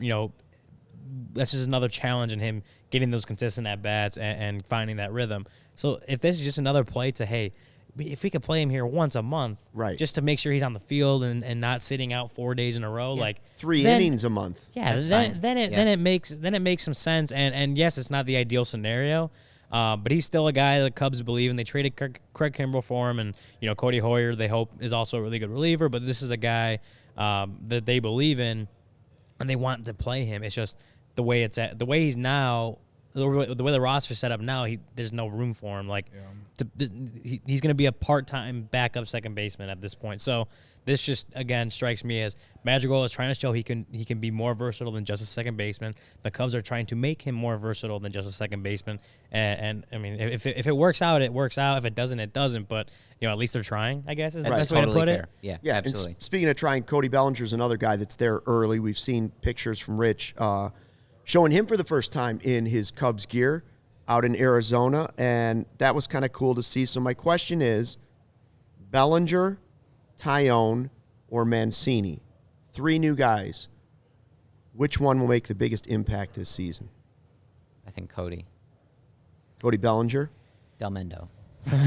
Speaker 2: that's just another challenge in him getting those consistent at-bats and finding that rhythm. So if this is just another play to, hey, if we could play him here once a month,
Speaker 1: right,
Speaker 2: just to make sure he's on the field and not sitting out 4 days in a row, like
Speaker 1: 3 innings a month.
Speaker 2: Yeah, then it makes some sense. And yes, it's not the ideal scenario, but he's still a guy the Cubs believe in. They traded Craig Kimbrell for him, and Cody Hoyer they hope is also a really good reliever. But this is a guy that they believe in, and they want to play him. It's just the way he's now, the way the roster's set up now, there's no room for him. Like, he's going to be a part-time backup second baseman at this point. So this just again strikes me as Madrigal is trying to show he can be more versatile than just a second baseman. The Cubs are trying to make him more versatile than just a second baseman. And I mean, if it works out, it works out. If it doesn't, it doesn't. But at least they're trying, I guess, is the best way to put it.
Speaker 4: Yeah,
Speaker 1: absolutely. Speaking of trying, Cody Bellinger's another guy that's there early. We've seen pictures from Rich showing him for the first time in his Cubs gear out in Arizona, and that was kind of cool to see. So my question is, Bellinger, Tyone, or Mancini, 3 new guys, which one will make the biggest impact this season?
Speaker 4: I think Cody
Speaker 1: Bellinger?
Speaker 4: Delmendo.
Speaker 1: Cody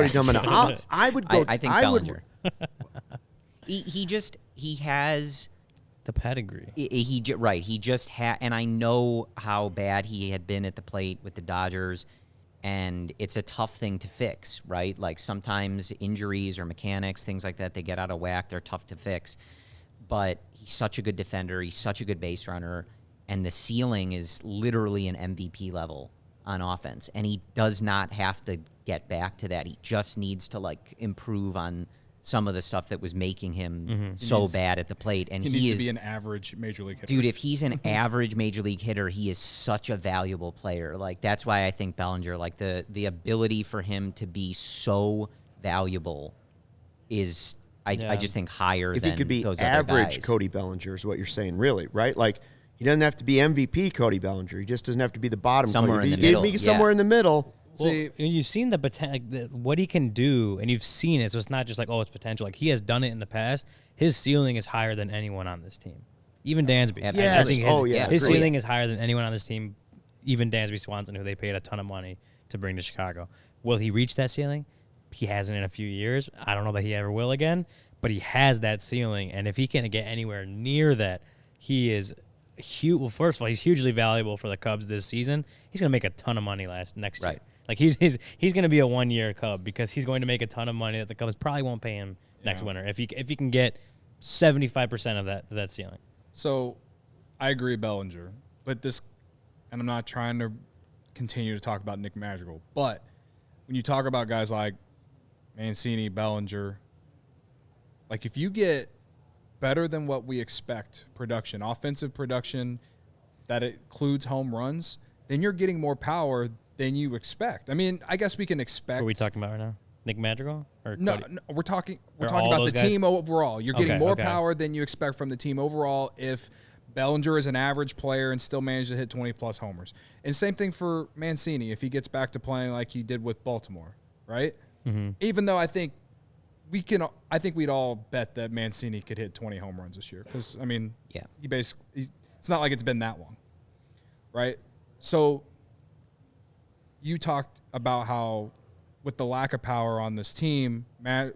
Speaker 1: Delmendo. I would go.
Speaker 4: I think Bellinger. He has
Speaker 2: the pedigree.
Speaker 4: He just had, and I know how bad he had been at the plate with the Dodgers, and it's a tough thing to fix, right? Like sometimes injuries or mechanics, things like that, they get out of whack. They're tough to fix. But he's such a good defender. He's such a good base runner, and the ceiling is literally an MVP level on offense, and he does not have to get back to that. He just needs to improve on some of the stuff that was making him bad at the plate. And
Speaker 3: he needs to be an average major league hitter.
Speaker 4: Dude, if he's an average major league hitter, he is such a valuable player. That's why I think Bellinger, the ability for him to be so valuable is, I just think higher than those other guys. If he could be average
Speaker 1: Cody Bellinger is what you're saying, really, right? He doesn't have to be MVP Cody Bellinger. He just doesn't have to be the bottom.
Speaker 4: Somewhere
Speaker 1: Cody.
Speaker 4: in the middle.
Speaker 1: Somewhere in the middle.
Speaker 2: Well, you've seen the potential, what he can do, and you've seen it. So it's not just it's potential. He has done it in the past. His ceiling is higher than anyone on this team, even Dansby.
Speaker 1: Yes.
Speaker 2: I think his ceiling is higher than anyone on this team, even Dansby Swanson, who they paid a ton of money to bring to Chicago. Will he reach that ceiling? He hasn't in a few years. I don't know that he ever will again, but he has that ceiling, and if he can get anywhere near that, he is huge. Well, first of all, he's hugely valuable for the Cubs this season. He's going to make a ton of money next year. He's going to be a 1-year Cub because he's going to make a ton of money that the Cubs probably won't pay him next winter if he can get 75% of that ceiling.
Speaker 3: So, I agree, Bellinger, but and I'm not trying to continue to talk about Nick Madrigal, but when you talk about guys like Mancini, Bellinger, if you get better than what we expect production, offensive production, that includes home runs, then you're getting more power than you expect. I mean, I guess we can expect.
Speaker 2: What are we talking about right now? Nick Madrigal? Or
Speaker 3: no, we're talking about the team overall. You're getting more power than you expect from the team overall if Bellinger is an average player and still managed to hit 20-plus homers. And same thing for Mancini if he gets back to playing like he did with Baltimore, right? Mm-hmm. Even though I think we'd all bet that Mancini could hit 20 home runs this year because, I mean, it's not like it's been that long, right? So you talked about how with the lack of power on this team,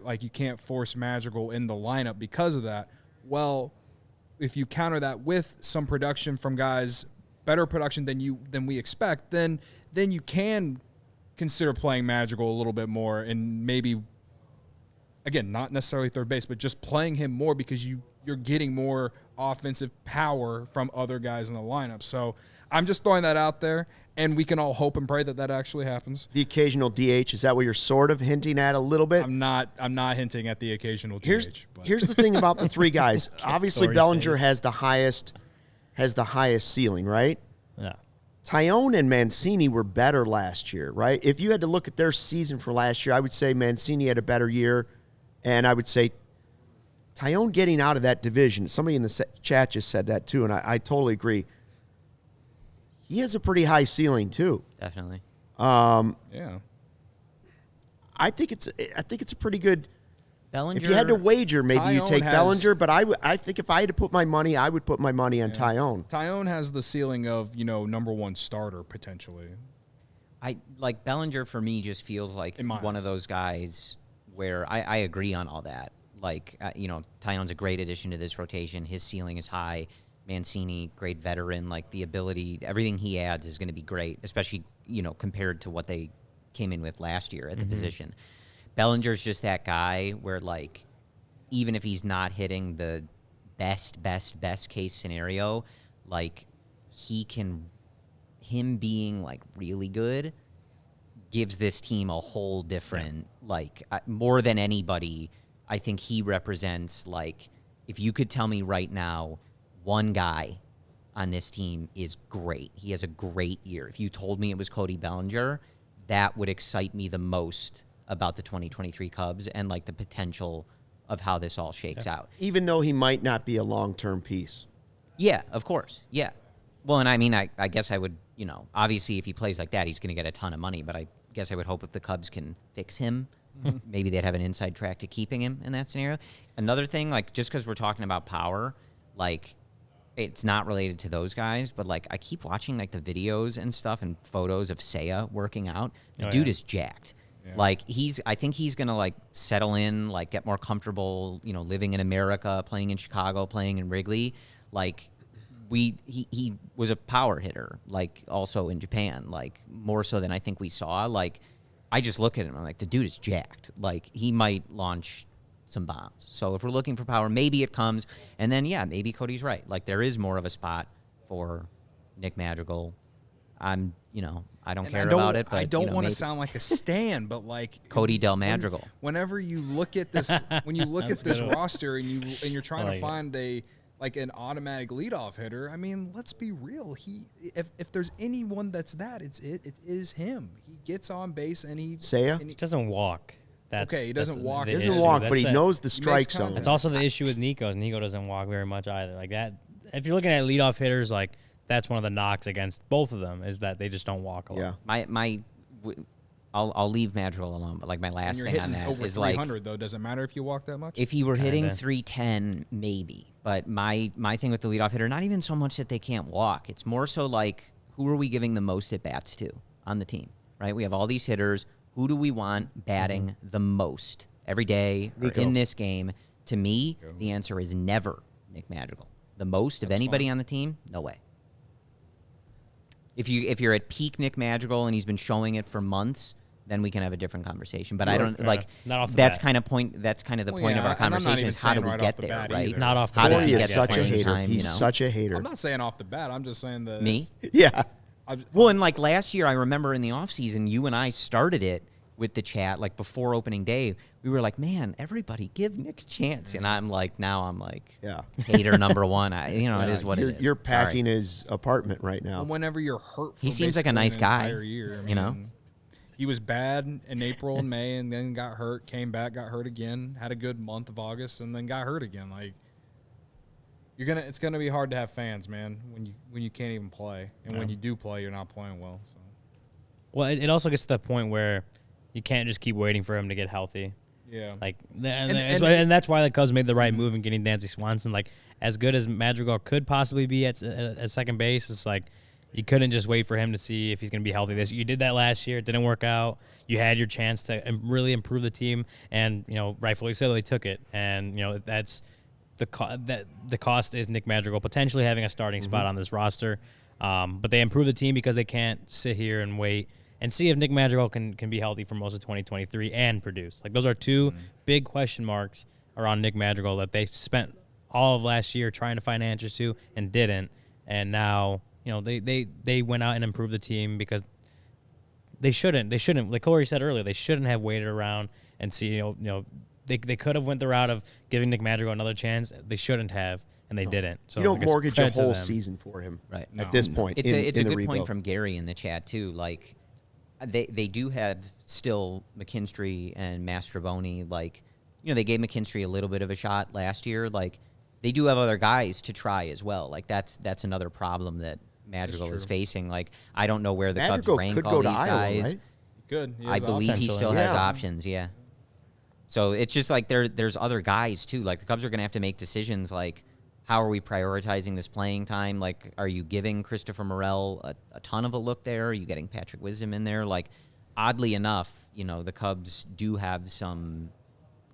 Speaker 3: like you can't force Madrigal in the lineup because of that. Well, if you counter that with some production from guys, better production than we expect, then you can consider playing Madrigal a little bit more and maybe, again, not necessarily third base, but just playing him more because you're getting more offensive power from other guys in the lineup. So I'm just throwing that out there, and we can all hope and pray that actually happens.
Speaker 1: The occasional DH, is that what you're sort of hinting at a little bit?
Speaker 3: I'm not hinting at the occasional DH.
Speaker 1: Here's the thing about the three guys. Obviously, Bellinger has the highest ceiling, right?
Speaker 2: Yeah.
Speaker 1: Taillon and Mancini were better last year, right? If you had to look at their season for last year, I would say Mancini had a better year, and I would say Taillon getting out of that division. Somebody in the chat just said that too, and I totally agree. He has a pretty high ceiling too.
Speaker 4: Definitely.
Speaker 3: Yeah.
Speaker 1: I think it's a pretty good.
Speaker 4: Bellinger.
Speaker 1: If you had to wager, maybe you take Bellinger. But I think if I had to put my money, I would put my money on Taillon.
Speaker 3: Taillon has the ceiling of number one starter potentially.
Speaker 4: I like Bellinger for me. Just feels like one of those guys where I agree on all that. Like Taillon's a great addition to this rotation. His ceiling is high. Mancini, great veteran, like the ability, everything he adds is going to be great, especially, compared to what they came in with last year at the position. Bellinger's just that guy where, like, even if he's not hitting the best case scenario, like, him being, like, really good gives this team a whole different, more than anybody, I think he represents, like, if you could tell me right now, one guy on this team is great. He has a great year. If you told me it was Cody Bellinger, that would excite me the most about the 2023 Cubs and like the potential of how this all shakes out.
Speaker 1: Even though he might not be a long-term piece.
Speaker 4: Yeah, of course. Yeah. Well, and I mean, I guess I would, obviously if he plays like that, he's going to get a ton of money, but I guess I would hope if the Cubs can fix him, maybe they'd have an inside track to keeping him in that scenario. Another thing, like just because we're talking about power, like, it's not related to those guys, but like I keep watching like the videos and stuff and photos of Seiya working out. The dude is jacked. Yeah. Like I think he's gonna like settle in, like get more comfortable, living in America, playing in Chicago, playing in Wrigley. Like he was a power hitter, like also in Japan, like more so than I think we saw. Like I just look at him, I'm like, the dude is jacked. Like he might launch some bombs. So if we're looking for power, maybe it comes. And then, maybe Cody's right. Like, there is more of a spot for Nick Madrigal. I don't care about it. But
Speaker 3: I don't want to sound like a stan, but like
Speaker 4: Cody Del Madrigal.
Speaker 3: Whenever you look at this, when you look at this roster and you're trying to find an automatic leadoff hitter, I mean, let's be real. If there's anyone that's that, it is him. He gets on base and he
Speaker 2: doesn't walk.
Speaker 3: He doesn't walk.
Speaker 1: He doesn't walk, but he knows the strike zone.
Speaker 2: That's also the issue with Nico. Nico doesn't walk very much either. Like that, if you're looking at leadoff hitters, like that's one of the knocks against both of them is that they just don't walk a lot.
Speaker 4: Yeah. I'll leave Madrigal alone, but like my last thing on that
Speaker 3: over
Speaker 4: is
Speaker 3: 300 though. Does it matter if you walk that much?
Speaker 4: If you were hitting 310, maybe. But my thing with the leadoff hitter, not even so much that they can't walk. It's more so like who are we giving the most at bats to on the team, right? We have all these hitters. Who do we want batting the most every day or in this game? To me, the answer is never Nick Madrigal. The most of anybody on the team? No way. If you're at peak Nick Madrigal and he's been showing it for months, then we can have a different conversation. But I don't like that's kind of the point of our conversation is how do we get there, right?
Speaker 2: Not off the
Speaker 1: bat.
Speaker 2: How does
Speaker 1: he get such a hater. He's such a hater.
Speaker 3: I'm not saying off the bat. I'm just saying that
Speaker 4: me.
Speaker 1: Yeah.
Speaker 4: Well, and like last year, I remember in the offseason, you and I started it with the chat, like before opening day, we were like, man, everybody give Nick a chance. And I'm like, hater number one. It is what it is.
Speaker 1: You're packing his apartment right now.
Speaker 3: Well, whenever you're hurt for
Speaker 4: he seems like a nice guy.
Speaker 3: Year, he was bad in April and May, and then got hurt, came back, got hurt again, had a good month of August, and then got hurt again. Like, it's gonna be hard to have fans, man, when you can't even play, and when you do play, you're not playing well. So.
Speaker 2: Well, it also gets to the point where you can't just keep waiting for him to get healthy.
Speaker 3: Yeah.
Speaker 2: Like, and that's why the Cubs made the right move in getting Dansby Swanson. Like, as good as Madrigal could possibly be at second base, it's like you couldn't just wait for him to see if he's going to be healthy. You did that last year. It didn't work out. You had your chance to really improve the team, and rightfully so, they took it. And that's the cost is Nick Madrigal potentially having a starting spot on this roster. But they improved the team because they can't sit here and wait and see if Nick Madrigal can be healthy for most of 2023 and produce. Like, those are two big question marks around Nick Madrigal that they spent all of last year trying to find answers to and didn't. And now, they went out and improved the team because they shouldn't, like Corey said earlier, they shouldn't have waited around and see, they could have went the route of giving Nick Madrigal another chance. They shouldn't have. And they didn't. So
Speaker 1: you don't mortgage a whole season for him,
Speaker 4: right?
Speaker 1: At this point,
Speaker 4: it's a good point from Gary in the chat too. Like, they do have still McKinstry and Mastroboni. Like, they gave McKinstry a little bit of a shot last year. Like, they do have other guys to try as well. Like, that's another problem that Madrigal is facing. Like, I don't know where the Cubs rank all these guys.
Speaker 1: Right?
Speaker 3: Good.
Speaker 4: I believe he still has options. Yeah. So it's just like there's other guys too. Like, the Cubs are going to have to make decisions. Like, how are we prioritizing this playing time? Like, are you giving Christopher Morel a ton of a look there? Are you getting Patrick Wisdom in there? Like, oddly enough, the Cubs do have some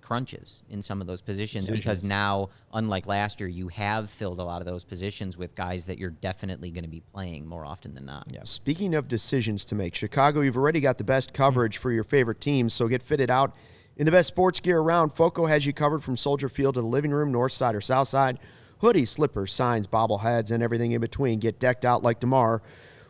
Speaker 4: crunches in some of those positions because now, unlike last year, you have filled a lot of those positions with guys that you're definitely going to be playing more often than not.
Speaker 1: Yeah. Speaking of decisions to make, Chicago, you've already got the best coverage for your favorite teams, so get fitted out in the best sports gear around. Foco has you covered from Soldier Field to the living room, north side or south side. Hoodies, slippers, signs, bobbleheads, and everything in between. Get decked out like DeMar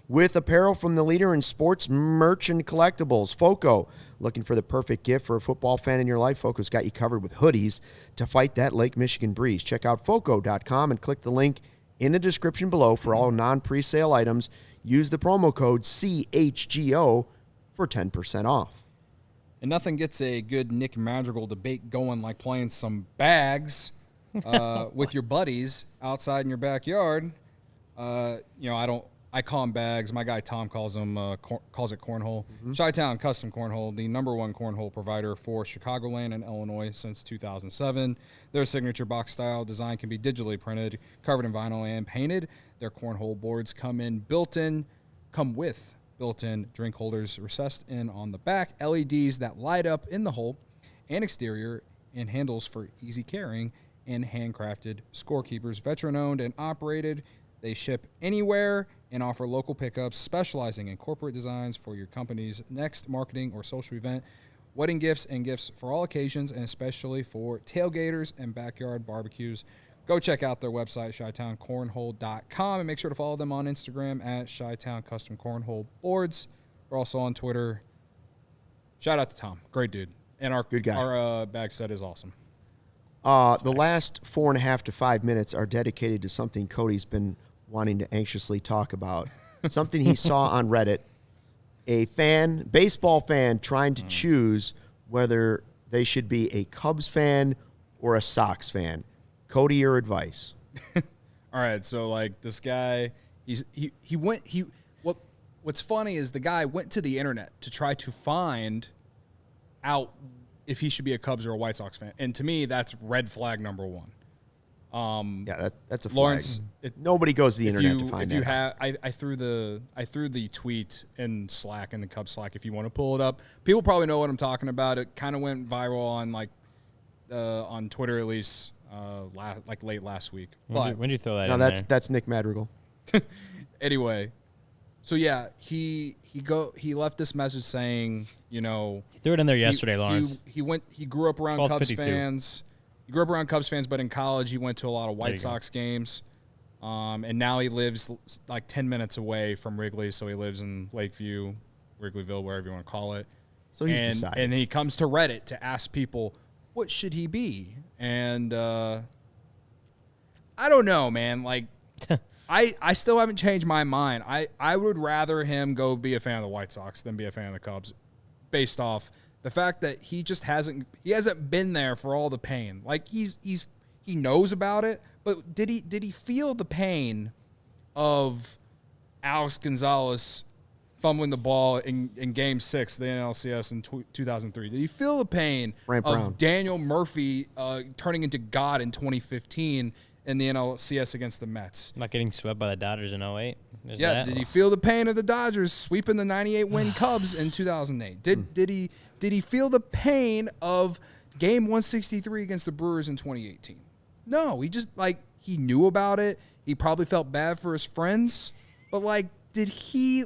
Speaker 1: with apparel from the leader in sports merch and collectibles, Foco. Looking for the perfect gift for a football fan in your life? Foco's got you covered with hoodies to fight that Lake Michigan breeze. Check out Foco.com and click the link in the description below for all non-presale items. Use the promo code CHGO for 10% off.
Speaker 3: And nothing gets a good Nick Madrigal debate going like playing some bags with your buddies outside in your backyard. I call them bags. My guy Tom calls it cornhole. Chi-Town Custom Cornhole, the #1 cornhole provider for Chicagoland and Illinois since 2007. Their signature box style design can be digitally printed, covered in vinyl, and painted. Their cornhole boards come with built-in drink holders recessed in on the back, LEDs that light up in the hole and exterior, and handles for easy carrying, and handcrafted scorekeepers. Veteran-owned and operated. They ship anywhere and offer local pickups, specializing in corporate designs for your company's next marketing or social event, wedding gifts, and gifts for all occasions, and especially for tailgaters and backyard barbecues. Go check out their website, ChiTownCornhole.com, and make sure to follow them on Instagram at ChiTown Custom Cornhole Boards. We're also on Twitter. Shout out to Tom. Great dude. And our good guy. Our bag set is awesome.
Speaker 1: The last 4.5 to 5 minutes are dedicated to something Cody's been wanting to anxiously talk about. Something he saw on Reddit. A baseball fan trying to choose whether they should be a Cubs fan or a Sox fan. Cody, your advice.
Speaker 3: All right, so like this guy, what's funny is the guy went to the internet to try to find out if he should be a Cubs or a White Sox fan. And to me, that's red flag #1.
Speaker 1: That's a flag.
Speaker 3: Lawrence,
Speaker 1: nobody goes to the internet to find that.
Speaker 3: I threw the tweet in Slack, in the Cubs Slack, if you want to pull it up. People probably know what I'm talking about. It kind of went viral on Twitter, at least late last week.
Speaker 2: When did you throw that in there?
Speaker 1: That's Nick Madrigal.
Speaker 3: Anyway, so yeah, he left this message saying,
Speaker 2: he threw it in there yesterday, Lawrence.
Speaker 3: He grew up around Cubs fans. He grew up around Cubs fans, but in college he went to a lot of White Sox games. And now he lives like 10 minutes away from Wrigley, so he lives in Lakeview, Wrigleyville, wherever you want to call it.
Speaker 1: So he's decided.
Speaker 3: And he comes to Reddit to ask people, what should he be? And I don't know, man. Like, I still haven't changed my mind. I would rather him go be a fan of the White Sox than be a fan of the Cubs, based off the fact that he hasn't been there for all the pain. Like, he knows about it, but did he feel the pain of Alex Gonzalez fumbling the ball in Game 6 of the NLCS in 2003? Did you feel the pain of Daniel Murphy turning into God in 2015 in the NLCS against the Mets?
Speaker 2: Not getting swept by the Dodgers in 08?
Speaker 3: Did you feel the pain of the Dodgers sweeping the 98-win Cubs in 2008? Did he feel the pain of Game 163 against the Brewers in 2018? No, he just, he knew about it. He probably felt bad for his friends, but, did he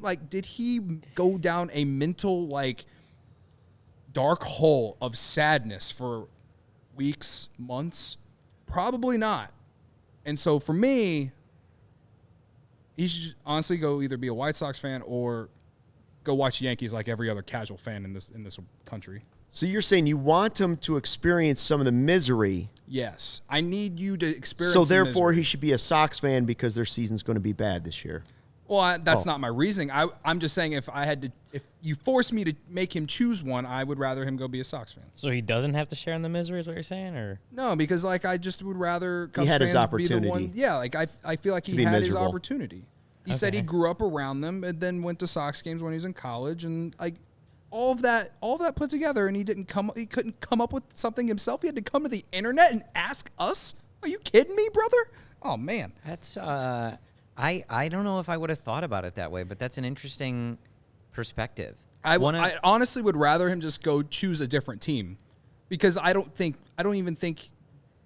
Speaker 3: go down a mental, dark hole of sadness for weeks, months? Probably not. And so for me, he should honestly go either be a White Sox fan or go watch Yankees like every other casual fan in this country.
Speaker 1: So you're saying you want him to experience some of the misery.
Speaker 3: Yes. I need you to experience
Speaker 1: So therefore he should be a Sox fan because their season's going to be bad this year.
Speaker 3: Well, that's not my reasoning. I'm just saying if you force me to make him choose one, I would rather him go be a Sox fan.
Speaker 2: So he doesn't have to share in the misery is what you're saying? Or
Speaker 3: no, because I just would rather Cubs
Speaker 1: he had
Speaker 3: fans
Speaker 1: his opportunity.
Speaker 3: be the one. Yeah, I feel like he had
Speaker 1: miserable.
Speaker 3: his opportunity. He said he grew up around them and then went to Sox games when he was in college, and all of that put together, and he couldn't come up with something himself. He had to come to the internet and ask us. Are you kidding me, brother? Oh man,
Speaker 4: that's I don't know if I would have thought about it that way, but that's an interesting perspective.
Speaker 3: I honestly would rather him just go choose a different team, because I don't even think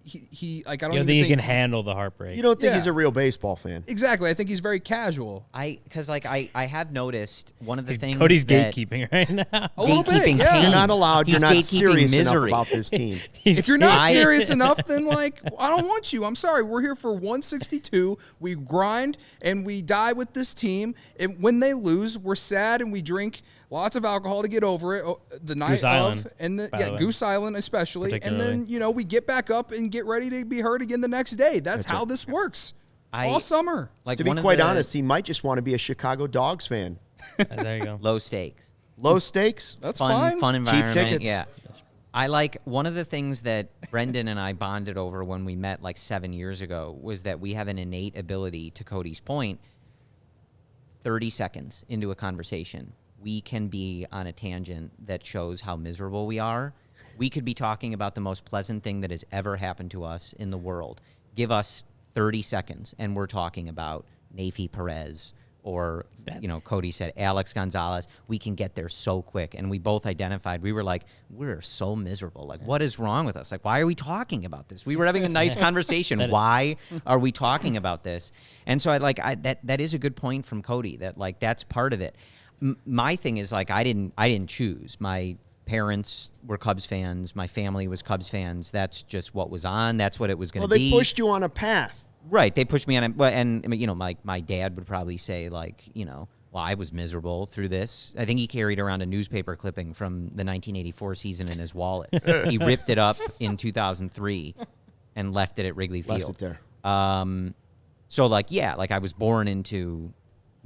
Speaker 3: he
Speaker 2: I don't think he can handle the heartbreak.
Speaker 1: You don't think he's a real baseball fan?
Speaker 3: Exactly. I think he's very casual.
Speaker 4: Because I have noticed one of the things
Speaker 2: Cody's gatekeeping right now.
Speaker 3: A little bit,
Speaker 4: gatekeeping
Speaker 3: yeah.
Speaker 4: pain.
Speaker 1: You're not allowed.
Speaker 4: He's
Speaker 1: You're not
Speaker 4: gatekeeping
Speaker 1: serious
Speaker 4: misery.
Speaker 1: enough about this team.
Speaker 3: If you're not serious enough, then I don't want you. I'm sorry. We're here for 162. We grind and we die with this team. And when they lose, we're sad and we drink lots of alcohol to get over it the night
Speaker 2: Goose Island,
Speaker 3: of. And Goose Island especially. And then, we get back up and get ready to be heard again the next day. That's how this works. All summer.
Speaker 1: To be quite honest, he might just want to be a Chicago Dogs fan.
Speaker 2: There you go.
Speaker 4: Low stakes.
Speaker 1: Low stakes?
Speaker 3: That's fine.
Speaker 4: Fun environment.
Speaker 1: Cheap tickets.
Speaker 4: Yeah. I like one of the things that Brendan and I bonded over when we met 7 years ago was that we have an innate ability, to Cody's point, 30 seconds into a conversation, we can be on a tangent that shows how miserable we are. We could be talking about the most pleasant thing that has ever happened to us in the world. Give us 30 seconds, and we're talking about Nafi Perez or, Cody said, Alex Gonzalez. We can get there so quick. And we both identified, we were like, we're so miserable. What is wrong with us? Why are we talking about this? We were having a nice conversation. Why are we talking about this? And so that is a good point from Cody, that that's part of it. My thing is I didn't choose. My parents were Cubs fans. My family was Cubs fans. That's just what was on. That's what it was going to be.
Speaker 1: Well, they pushed you on a path.
Speaker 4: Right. They pushed me on it. And my dad would probably say well, I was miserable through this. I think he carried around a newspaper clipping from the 1984 season in his wallet. He ripped it up in 2003 and left it at Wrigley Field.
Speaker 1: Left it there.
Speaker 4: I was born into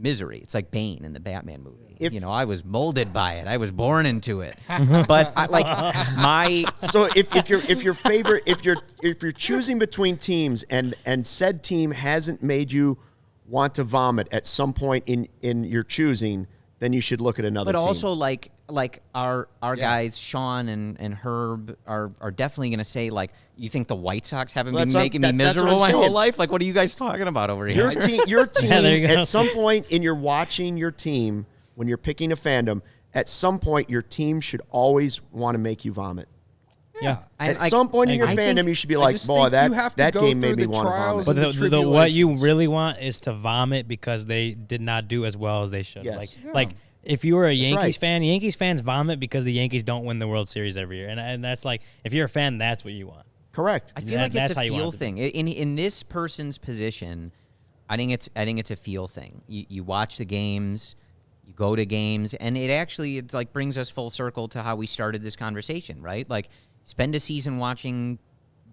Speaker 4: misery. It's like Bane in the Batman movie. I was molded by it. I was born into it. But
Speaker 1: So if you're choosing between teams and said team hasn't made you want to vomit at some point in your choosing, then you should look at another team.
Speaker 4: But also our guys Sean and Herb are definitely going to say you think the White Sox haven't been making me miserable my whole life? What are you guys talking about over here?
Speaker 1: Your team at some point in your watching your team, when you're picking a fandom, at some point your team should always want to make you vomit.
Speaker 3: Yeah.
Speaker 1: At some point in your fandom, you should be like, boy, that game made me want to vomit.
Speaker 2: But what you really want is to vomit because they did not do as well as they should.
Speaker 1: Yes.
Speaker 2: If you were a Yankees fan, Yankees fans vomit because the Yankees don't win the World Series every year. And that's if you're a fan, that's what you want.
Speaker 1: Correct.
Speaker 4: I feel like it's a feel thing. In this person's position, I think it's a feel thing. You watch the games, You go to games, and it's like brings us full circle to how we started this conversation, right? Like, spend a season watching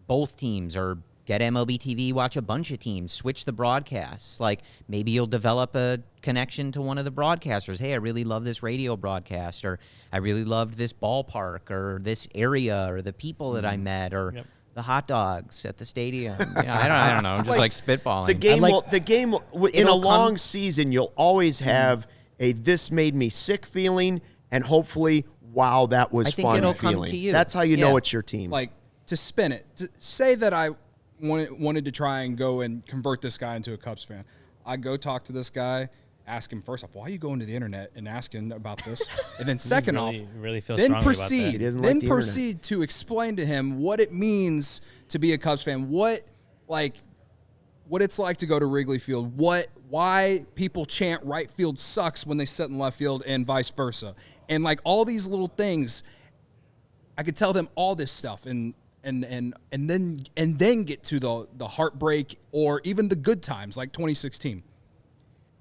Speaker 4: both teams, or get MLB TV, watch a bunch of teams, switch the broadcasts. Like, maybe you'll develop a connection to one of the broadcasters. Hey, I really love this radio broadcast, or I really loved this ballpark, or this area, or the people that I met, or the hot dogs at the stadium. I don't know. I'm just like spitballing.
Speaker 1: The game in a long season, you'll always have a "this made me sick" feeling, and hopefully, wow, that was fun
Speaker 4: it'll
Speaker 1: feeling.
Speaker 4: come to you.
Speaker 1: That's how you know it's your team.
Speaker 3: Like, to spin it, to say that I wanted to try and go and convert this guy into a Cubs fan. I'd go talk to this guy, ask him first off, why are you going to the internet and asking about this? And then second off, then proceed to explain to him what it means to be a Cubs fan, what it's like to go to Wrigley Field, why people chant right field sucks when they sit in left field, and vice versa. And like all these little things, I could tell them all this stuff and then get to the heartbreak or even the good times like 2016.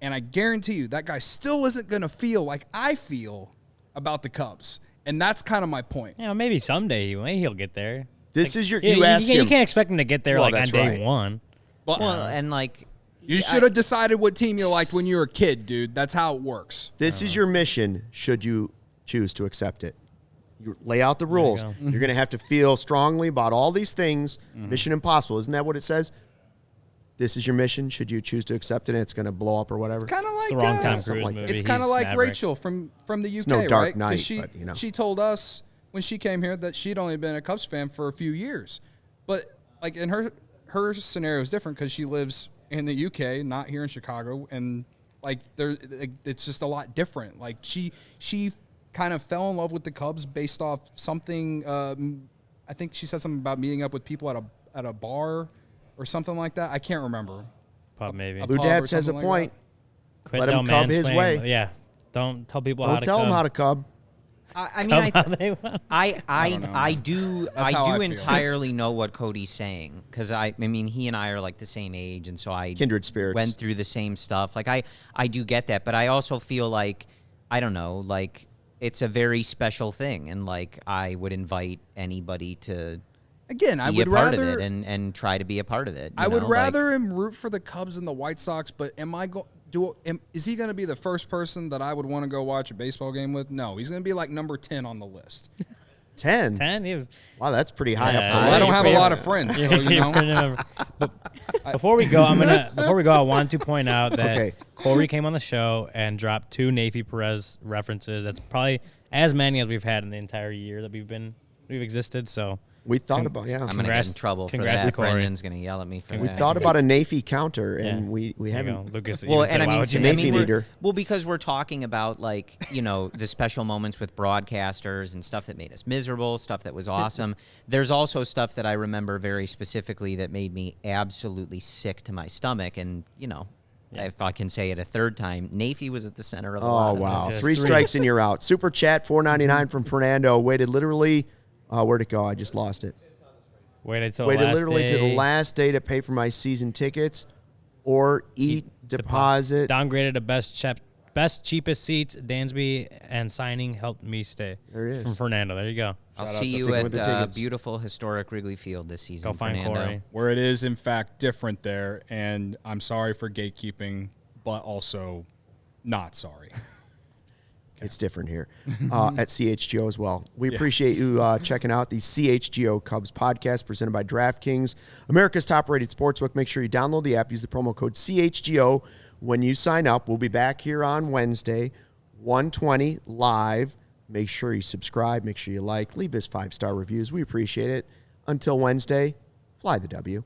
Speaker 3: And I guarantee you that guy still isn't going to feel like I feel about the Cubs. And that's kind of my point.
Speaker 2: Yeah, maybe someday he'll get there.
Speaker 1: You can't
Speaker 2: expect him to get there on day one.
Speaker 3: But,
Speaker 4: and
Speaker 3: you should have decided what team you liked when you were a kid, dude. That's how it works.
Speaker 1: This is your mission should you choose to accept it. You lay out the rules. You're going to have to feel strongly about all these things. Mission impossible. Isn't that what it says? This is your mission. Should you choose to accept it, and it's going to blow up or whatever.
Speaker 3: It's kind of like
Speaker 2: the wrong Tom Cruise movie.
Speaker 3: It's kind of like
Speaker 2: Maverick.
Speaker 3: Rachel from the UK,
Speaker 1: it's no Dark
Speaker 3: right?
Speaker 1: Knight,
Speaker 3: She told us when she came here that she'd only been a Cubs fan for a few years, but like in her scenario is different because she lives in the UK, not here in Chicago, and like it's just a lot different. Like she kind of fell in love with the Cubs based off something. I think she said something about meeting up with people at a bar or something like that. I can't remember.
Speaker 2: Pub maybe.
Speaker 1: Blue Dad says a point. Let him cub his way.
Speaker 2: Yeah. Don't tell people
Speaker 1: how to cub. Don't tell him how to cub.
Speaker 4: I do entirely know what Cody's saying, because I mean he and I are like the same age, and so I
Speaker 1: kindred spirits,
Speaker 4: went through the same stuff. Like I do get that, but I also feel like, I don't know, like it's a very special thing, and like I would invite anybody to
Speaker 3: I
Speaker 4: would part of it and try to be a part of it.
Speaker 3: I would rather him root for the Cubs and the White Sox, but is he going to be the first person that I would want to go watch a baseball game with? No, he's going to be like number 10 on the list.
Speaker 1: 10?
Speaker 2: 10?
Speaker 1: Wow, that's pretty high up the list.
Speaker 3: I don't have a lot of friends. So,
Speaker 2: Before we go, I want to point out that Corey came on the show and dropped 2 Neifi Perez references. That's probably as many as we've had in the entire year that we've existed. So
Speaker 1: we thought about
Speaker 4: I'm going to get in trouble for that. Brendan's going to yell at me for that.
Speaker 1: We thought about a Neifi counter, and we haven't.
Speaker 2: Lucas,
Speaker 4: because we're talking about like the special moments with broadcasters and stuff that made us miserable, stuff that was awesome. There's also stuff that I remember very specifically that made me absolutely sick to my stomach, and if I can say it a third time, Neifi was at the center of a lot of this.
Speaker 1: Oh wow! 3 strikes and you're out. Super chat $4.99 from Fernando. Waited literally. Where'd it go? I just lost it.
Speaker 2: Waited to
Speaker 1: the last day to pay for my season tickets or eat deposit.
Speaker 2: Downgraded to best cheapest seats. Dansby and signing helped me stay.
Speaker 1: There it is.
Speaker 2: From Fernando. There you go.
Speaker 4: I'll see you at beautiful historic Wrigley Field this season.
Speaker 2: Go find
Speaker 4: Fernando.
Speaker 2: Corey.
Speaker 3: Where it is, in fact, different there. And I'm sorry for gatekeeping, but also not sorry.
Speaker 1: It's different here at CHGO as well. We appreciate you checking out the CHGO Cubs podcast presented by DraftKings, America's top-rated sportsbook. Make sure you download the app. Use the promo code CHGO when you sign up. We'll be back here on Wednesday, 1:20 live. Make sure you subscribe. Make sure you like. Leave us 5-star reviews. We appreciate it. Until Wednesday, fly the W.